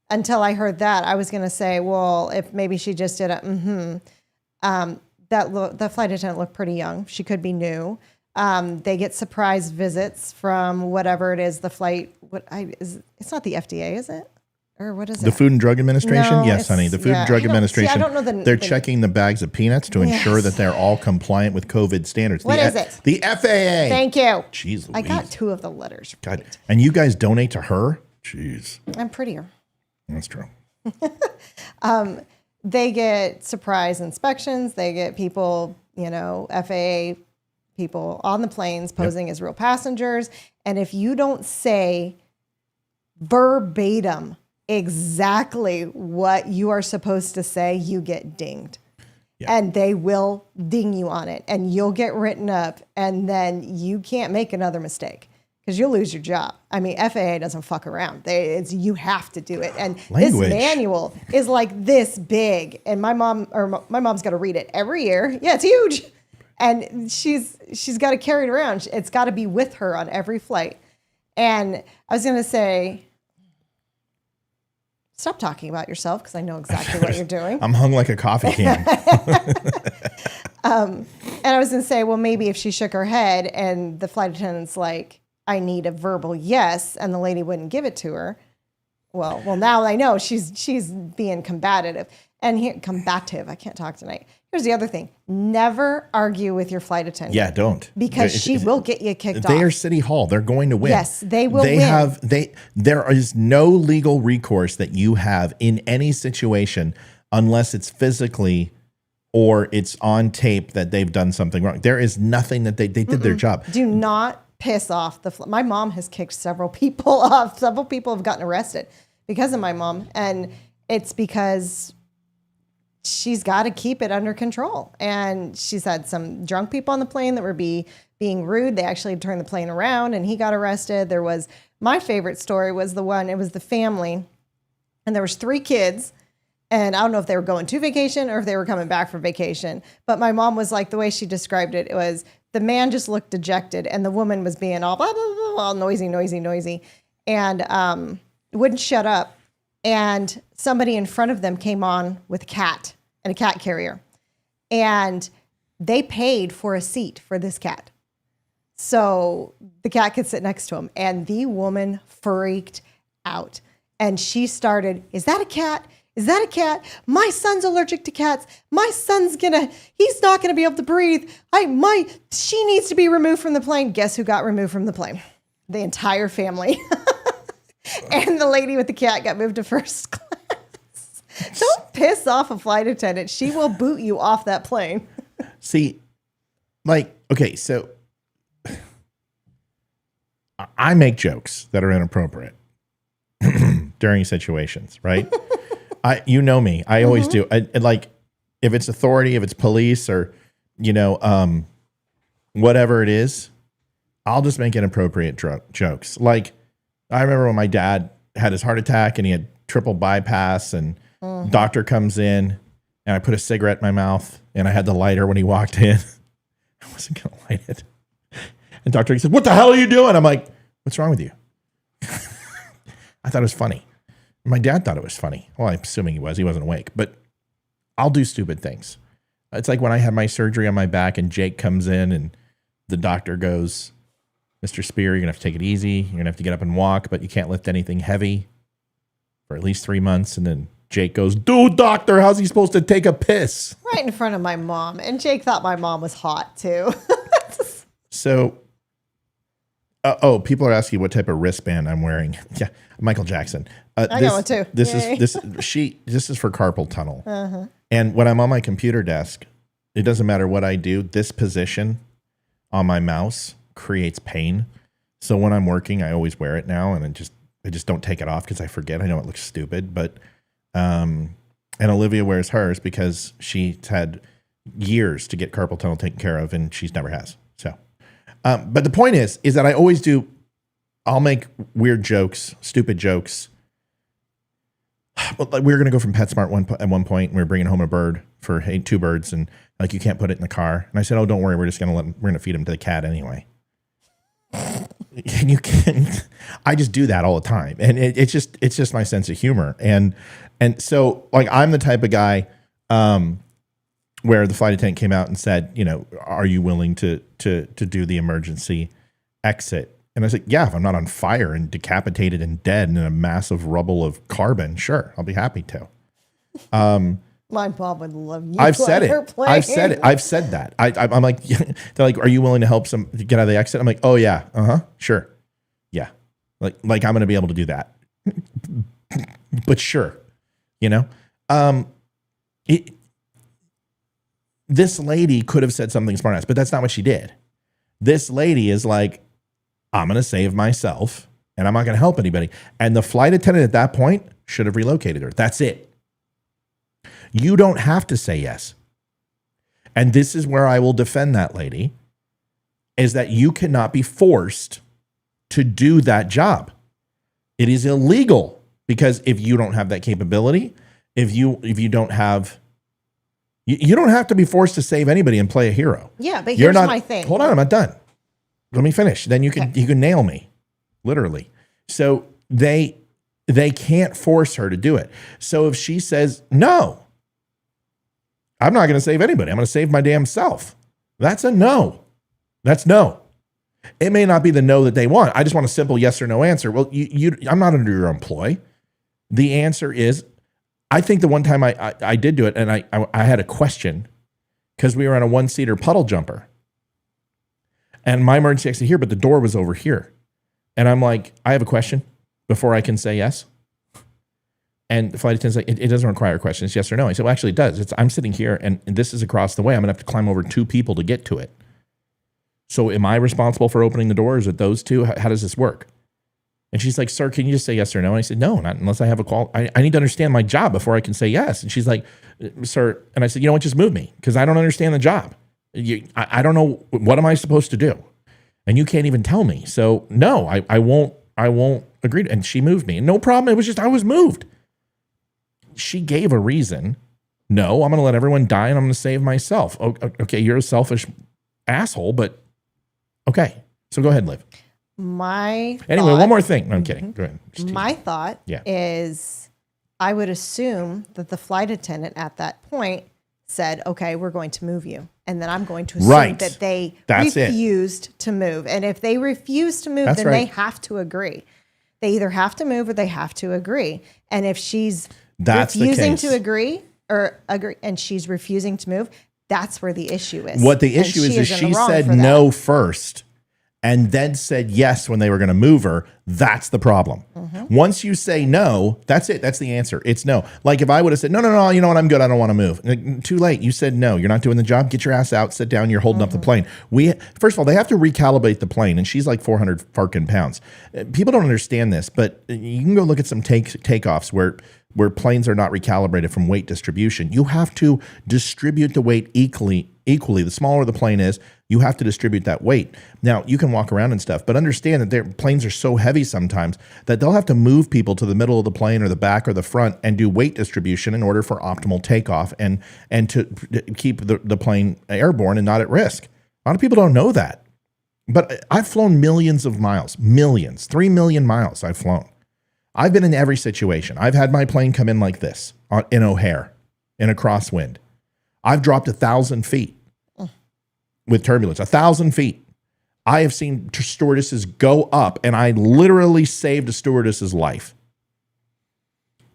until I heard that, I was going to say, well, if maybe she just did it, the flight attendant looked pretty young. She could be new. They get surprise visits from whatever it is, the flight. It's not the FDA, is it? Or what is it? The Food and Drug Administration? No, yes, honey. The Food and Drug Administration. See, I don't know they're checking the bags of peanuts to ensure that they're all compliant with COVID standards. What is it? The FAA. Thank you. Jeez Louise. I got 2 of the letters. God. Right. And you guys donate to her? Jeez. I'm prettier. That's true. They get surprise inspections. They get people, FAA people on the planes posing as real passengers. And if you don't say verbatim exactly what you are supposed to say, you get dinged. Yeah. And they will ding you on it, and you'll get written up, and then you can't make another mistake because you'll lose your job. I mean, FAA doesn't fuck around. You have to do it. And This manual is like this big, and my mom's got to read it every year. Yeah, it's huge. And she's got to carry it around. It's got to be with her on every flight. And I was going to say, stop talking about yourself because I know exactly what you're doing. I'm hung like a coffee can. And I was going to say, well, maybe if she shook her head and the flight attendant's like, I need a verbal yes, and the lady wouldn't give it to her. Well, now I know she's being combative. And combative. I can't talk tonight. Here's the other thing. Never argue with your flight attendant. Yeah, don't. Because she will get you kicked off. They are City Hall. They're going to win. Yes, they will win. There is no legal recourse that you have in any situation unless it's physically or it's on tape that they've done something wrong. There is nothing that they did their job. Do not piss off my mom has kicked several people off. Several people have gotten arrested because of my mom. And it's because she's got to keep it under control. And she's had some drunk people on the plane that were being rude. They actually turned the plane around and he got arrested. There was, my favorite story was it was the family, and there was 3 kids. And I don't know if they were going to vacation or if they were coming back from vacation. But my mom was like, the way she described it, it was the man just looked dejected and the woman was being all blah, blah, blah, all noisy. And wouldn't shut up. And somebody in front of them came on with a cat and a cat carrier. And they paid for a seat for this cat. So the cat could sit next to him. And the woman freaked out. And she started, is that a cat? Is that a cat? My son's allergic to cats. My son's he's not gonna be able to breathe. She needs to be removed from the plane. Guess who got removed from the plane? The entire family. And the lady with the cat got moved to first class. Don't piss off a flight attendant. She will boot you off that plane. See, okay, so I make jokes that are inappropriate during situations, right? You know me. I always do. Like, if it's authority, if it's police, or whatever it is, I'll just make inappropriate jokes. Like, I remember when my dad had his heart attack and he had triple bypass, and doctor comes in, and I put a cigarette in my mouth, and I had the lighter when he walked in. I wasn't gonna light it. And doctor said, "What the hell are you doing?" I'm like, "What's wrong with you?" I thought it was funny. My dad thought it was funny. Well, I'm assuming he was. He wasn't awake. But I'll do stupid things. It's like when I had my surgery on my back and Jake comes in and the doctor goes, "Mr. Spear, you're going to have to take it easy. You're going to have to get up and walk, but you can't lift anything heavy for at least 3 months." And then Jake goes, "Dude, doctor, how's he supposed to take a piss?" Right in front of my mom. And Jake thought my mom was hot too. So, people are asking what type of wristband I'm wearing. Yeah, Michael Jackson. I got one too. This is for carpal tunnel. Uh-huh. And when I'm on my computer desk, it doesn't matter what I do. This position on my mouse creates pain. So when I'm working, I always wear it now, and I just don't take it off because I forget. I know it looks stupid, but and Olivia wears hers because she's had years to get carpal tunnel taken care of, and she's never has. So, but the point is that I always do. I'll make weird jokes, stupid jokes. We were going to go from PetSmart at one point. And we were bringing home a bird for 2 birds, and like, you can't put it in the car. And I said, "Oh, don't worry, we're going to feed him to the cat anyway." And you can. I just do that all the time, and it's just my sense of humor. And so, like, I'm the type of guy where the flight attendant came out and said, "Are you willing to do the emergency exit?" And I was like, "Yeah, if I'm not on fire and decapitated and dead and in a massive rubble of carbon, sure, I'll be happy to." My mom would love you. I've said it. I've said that. I'm like, they're like, "Are you willing to help some get out of the exit?" I'm like, "Oh yeah, sure, yeah." Like I'm going to be able to do that, but sure, this lady could have said something smart ass, but that's not what she did. This lady is like, "I'm going to save myself and I'm not going to help anybody." And the flight attendant at that point should have relocated her. That's it. You don't have to say yes. And this is where I will defend that lady, is that you cannot be forced to do that job. It is illegal, because if you don't have that capability, if you don't have, you don't have to be forced to save anybody and play a hero. Yeah, but here's my thing. Hold on, I'm not done. Let me finish. Then you can nail me, literally. So they can't force her to do it. So if she says, "No, I'm not going to save anybody. I'm going to save my damn self," that's a no. That's no. It may not be the no that they want. I just want a simple yes or no answer. Well, I'm not under your employ. The answer is, I think the one time I did do it, and I had a question because we were on a 1-seater puddle jumper. And my emergency exit here, but the door was over here. And I'm like, "I have a question before I can say yes." And the flight attendant's like, it doesn't require a question. It's yes or no. I said, "Well, actually it does. I'm sitting here and this is across the way. I'm going to have to climb over 2 people to get to it. So am I responsible for opening the door? Is it those 2? How does this work?" And she's like, sir, can you just say yes or no? And I said, no, not unless I have a call. I need to understand my job before I can say yes. And she's like, sir. And I said, you know what, just move me because I don't understand the job. I don't know. What am I supposed to do? And you can't even tell me. So no, I won't agree. And she moved me. And no problem. It was just, I was moved. She gave a reason. No, I'm going to let everyone die and I'm going to save myself. Okay, you're a selfish asshole, but okay. So go ahead, Liv. Anyway, one more thing. No, I'm kidding. Go ahead. My thought is I would assume that the flight attendant at that point said, okay, we're going to move you. And then I'm going to assume that they refused to move. And if they refuse to move, then they have to agree. They either have to move or they have to agree. And if she's refusing to agree and she's refusing to move, that's where the issue is. What the issue is she said no first and then said yes when they were going to move her. That's the problem. Once you say no, that's it. That's the answer. It's no. Like if I would have said, no, you know what? I'm good. I don't want to move. Like, too late. You said no. You're not doing the job. Get your ass out. Sit down. You're holding up the plane. First of all, they have to recalibrate the plane, and she's like 400 fucking pounds. People don't understand this, but you can go look at some takeoffs where planes are not recalibrated from weight distribution. You have to distribute the weight equally. The smaller the plane is, you have to distribute that weight. Now, you can walk around and stuff, but understand that their planes are so heavy sometimes that they'll have to move people to the middle of the plane or the back or the front and do weight distribution in order for optimal takeoff and to keep the plane airborne and not at risk. A lot of people don't know that. But I've flown millions of miles, 3 million miles I've flown. I've been in every situation. I've had my plane come in like this in O'Hare in a crosswind. I've dropped 1,000 feet with turbulence, 1,000 feet. I have seen stewardesses go up, and I literally saved a stewardess's life.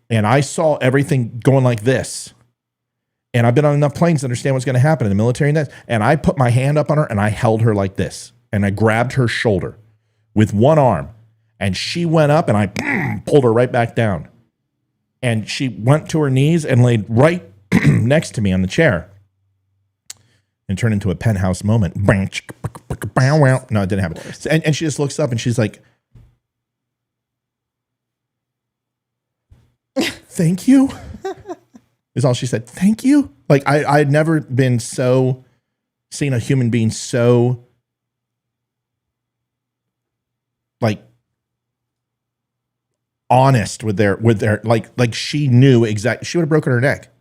And I saw everything going like this. And I've been on enough planes to understand what's going to happen in the military. And I put my hand up on her, and I held her like this. And I grabbed her shoulder with one arm. And she went up, and I pulled her right back down. And she went to her knees and laid right next to me on the chair. And turned into a Penthouse moment. No, it didn't happen. And she just looks up and she's like, thank you, is all she said. Thank you. Like I'd never been seen a human being so like honest with their like she knew exactly. She would have broken her neck.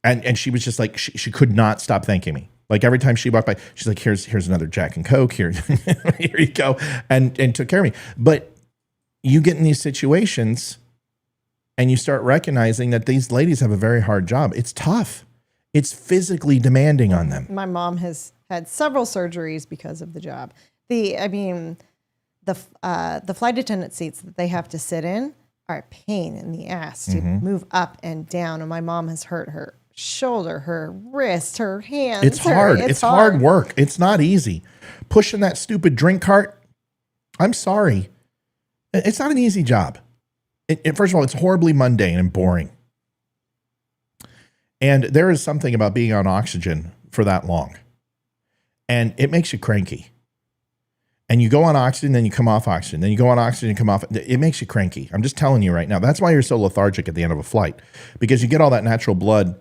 And she was just like, she could not stop thanking me. Like every time she walked by, she's like, here's another Jack and Coke. Here you go. And took care of me. But you get in these situations and you start recognizing that these ladies have a very hard job. It's tough. It's physically demanding on them. My mom has had several surgeries because of the job. The flight attendant seats that they have to sit in are a pain in the ass to move up and down. And my mom has hurt her shoulder, her wrist, her hands. It's hard. It's hard work. It's not easy. Pushing that stupid drink cart. I'm sorry. It's not an easy job. First of all, it's horribly mundane and boring. And there is something about being on oxygen for that long. And it makes you cranky. And you go on oxygen, then you come off oxygen. Then you go on oxygen and come off. It makes you cranky. I'm just telling you right now. That's why you're so lethargic at the end of a flight. Because you get all that natural blood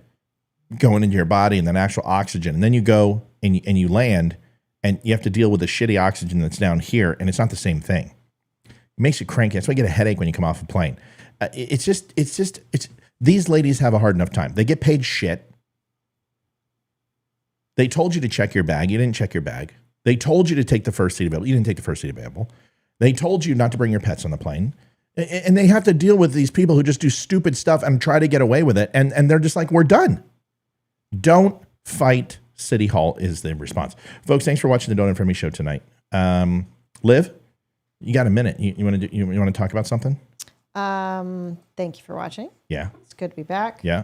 going into your body and the natural oxygen. And then you go and you land and you have to deal with the shitty oxygen that's down here. And it's not the same thing. It makes you cranky. That's why you get a headache when you come off a plane. These ladies have a hard enough time. They get paid shit. They told you to check your bag. You didn't check your bag. They told you to take the first seat available. You didn't take the first seat available. They told you not to bring your pets on the plane. And they have to deal with these people who just do stupid stuff and try to get away with it. And they're just like, we're done. Don't fight City Hall is the response. Folks, thanks for watching the Don't Inform Me show tonight. Liv, you got a minute. You want to talk about something? Thank you for watching. Yeah. It's good to be back. Yeah.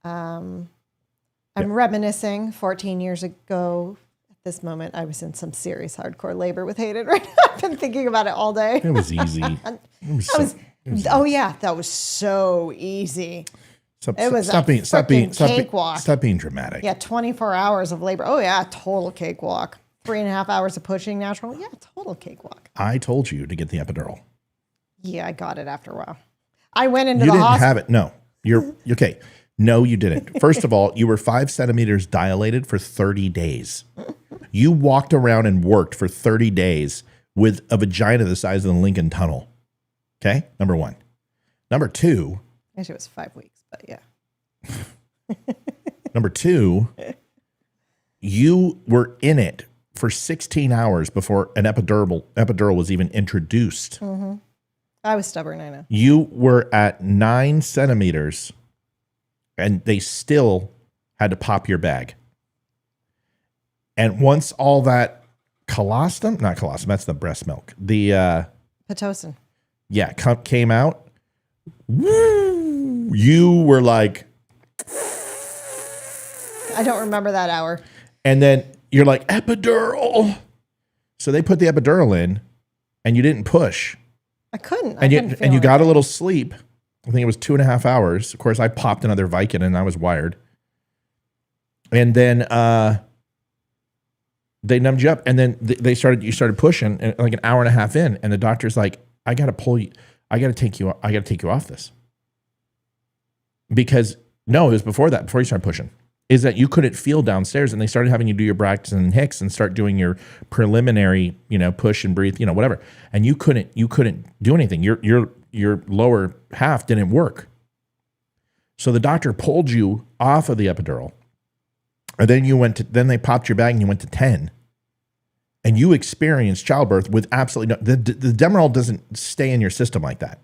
I'm reminiscing 14 years ago. At this moment, I was in some serious hardcore labor with Hayden right now. I've been thinking about it all day. It was easy. Oh yeah, that was so easy. Stop being cakewalk. Stop being dramatic. Yeah, 24 hours of labor. Oh yeah, total cakewalk. 3.5 hours of pushing natural. Yeah, total cakewalk. I told you to get the epidural. Yeah, I got it after a while. I went into You the didn't hospital. have it. No, you're okay. No, you didn't. First of all, you were 5 centimeters dilated for 30 days. You walked around and worked for 30 days with a vagina the size of the Lincoln Tunnel. Okay, number one. Number two. Actually, it was 5 weeks, but yeah. Number two, you were in it for 16 hours before an epidural was even introduced. Mm-hmm. I was stubborn, I know. You were at 9 centimeters and they still had to pop your bag. And once all that colostrum, not colostrum, that's the breast milk. The Pitocin. Yeah, came out. Woo, you were like, I don't remember that hour. and then you're like, epidural. So they put the epidural in and you didn't push. I couldn't. And you got a little sleep. I think it was 2.5 hours. Of course, I popped another Vicodin and I was wired. And then they numbed you up, and then you started pushing, and like an hour and a half in, and the doctor's like, I got to pull you. I got to take you off this. Because no, it was before that, before you started pushing, is that you couldn't feel downstairs, and they started having you do your Braxton and Hicks and start doing your preliminary, push and breathe, whatever. And you couldn't do anything. Your lower half didn't work. So the doctor pulled you off of the epidural. And then they popped your bag and you went to 10. And you experienced childbirth with absolutely no, the Demerol doesn't stay in your system like that.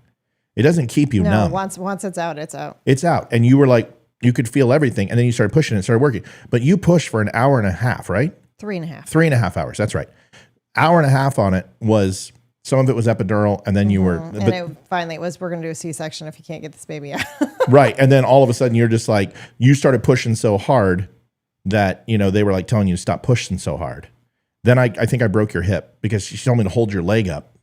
It doesn't keep you numb. Once it's out, it's out. It's out. And you were like, you could feel everything. And then you started pushing and it started working. But you pushed for an hour and a half, right? 3.5. 3.5 hours. That's right. Hour and a half on it was, some of it was epidural. And then you were. And finally it was, we're going to do a C-section if you can't get this baby out. Right. And then all of a sudden you're just like, you started pushing so hard that, they were like telling you to stop pushing so hard. Then I think I broke your hip because she told me to hold your leg up.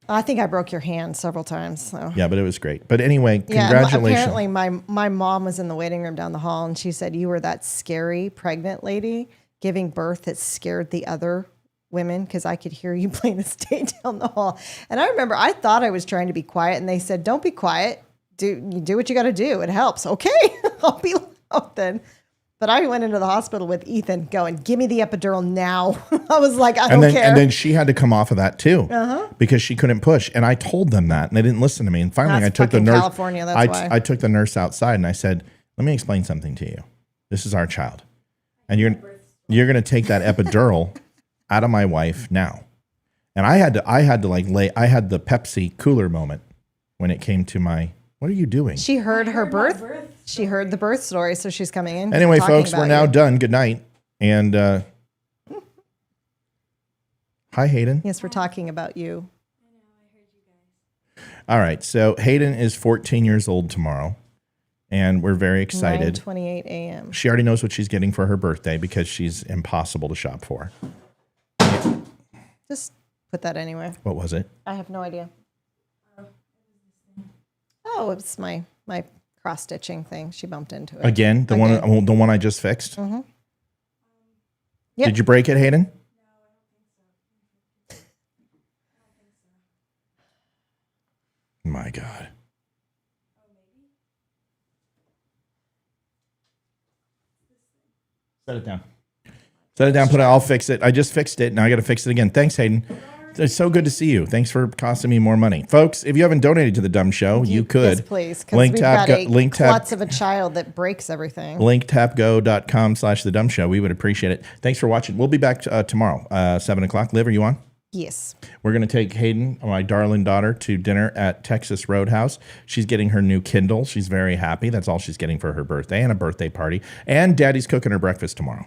I think I broke your hand several times. So. Yeah, but it was great. But anyway, congratulations. Apparently my mom was in the waiting room down the hall and she said, you were that scary pregnant lady giving birth that scared the other women because I could hear you playing the stage down the hall. And I remember I thought I was trying to be quiet and they said, don't be quiet. Do what you got to do. It helps. Okay, I'll be loud then. But I went into the hospital with Ethan going, give me the epidural now. I was like, I don't care. And then she had to come off of that too because she couldn't push. And I told them that and they didn't listen to me. And finally I took the nurse. California, that's why. I took the nurse outside and I said, let me explain something to you. This is our child. And you're going to take that epidural out of my wife now. And I had to I had the Pepsi cooler moment when it came to my, what are you doing? She heard her birth. She heard the birth story, so she's coming in. Anyway, folks, we're now done. Good night. And hi, Hayden. Yes, we're talking about you. All right. So Hayden is 14 years old tomorrow, and we're very excited. 9:28 a.m. She already knows what she's getting for her birthday because she's impossible to shop for. Just put that anywhere. What was it? I have no idea. Oh, it's my cross stitching thing. She bumped into it again. The one I just fixed. Mm-hmm. Yep. Did you break it, Hayden? No, I don't think so. My God. Set it down. Set it down. I'll fix it. I just fixed it. Now I got to fix it again. Thanks, Hayden. It's so good to see you. Thanks for costing me more money. Folks, if you haven't donated to the DUM Show, you could. Yes, please. Because we've got a klutz of a child that breaks everything. linktapgo.com/the DUM Show. We would appreciate it. Thanks for watching. We'll be back tomorrow, 7 o'clock. Liv, are you on? Yes. We're going to take Hayden, my darling daughter, to dinner at Texas Roadhouse. She's getting her new Kindle. She's very happy. That's all she's getting for her birthday and a birthday party. And Daddy's cooking her breakfast tomorrow.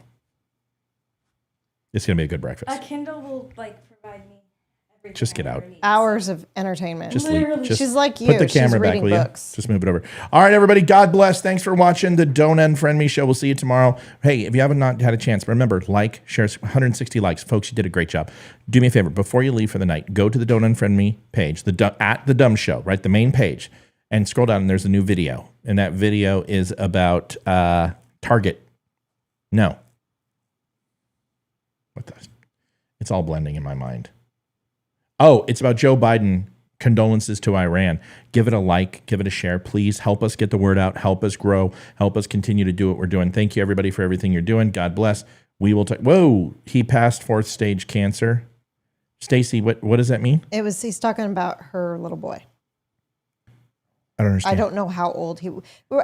It's going to be a good breakfast. A Kindle will provide me everything. Just get out. Hours of entertainment. Just leave. She's like you. Put the camera She's back, reading will you? books. Just move it over. All right, everybody. God bless. Thanks for watching the Don't Unfriend Me show. We'll see you tomorrow. Hey, if you haven't not had a chance, remember, like, share, 160 likes. Folks, you did a great job. Do me a favor. Before you leave for the night, go to the Don't Unfriend Me page, at the DUM Show, right? The main page. And scroll down, and there's a new video. And that video is about Target. No. What the? It's all blending in my mind. Oh, it's about Joe Biden. Condolences to Iran. Give it a like, give it a share. Please help us get the word out, help us grow, help us continue to do what we're doing. Thank you, everybody, for everything you're doing. God bless. We will whoa, he passed 4th stage cancer. Stacy, what does that mean? He's talking about her little boy. I don't understand. I don't know how old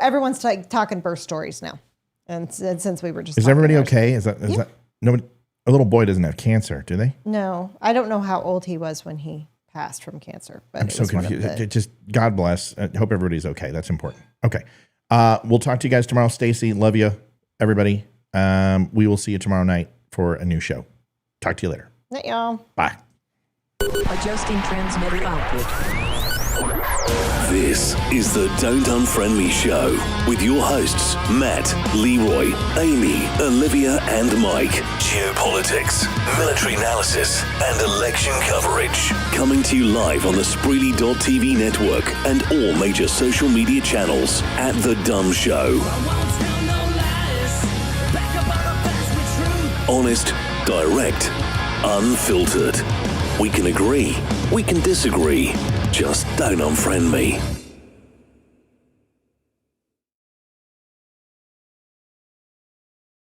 everyone's talking birth stories now. And since we were just Is everybody okay? Is that nobody? A little boy doesn't have cancer, do they? No, I don't know how old he was when he passed from cancer. But I'm so confused. Just God bless. I hope everybody's okay. That's important. Okay. We'll talk to you guys tomorrow. Stacy, love you, everybody. We will see you tomorrow night for a new show. Talk to you later. Night, y'all. Bye. Adjusting transmitter output. This is the Don't Unfriend Me Show with your hosts, Matt, Leroy, Amy, Olivia, and Mike. Geopolitics, military analysis, and election coverage. Coming to you live on the Spreely.tv network and all major social media channels at The DUM Show. Honest, direct, unfiltered. We can agree, we can disagree. Just don't unfriend me.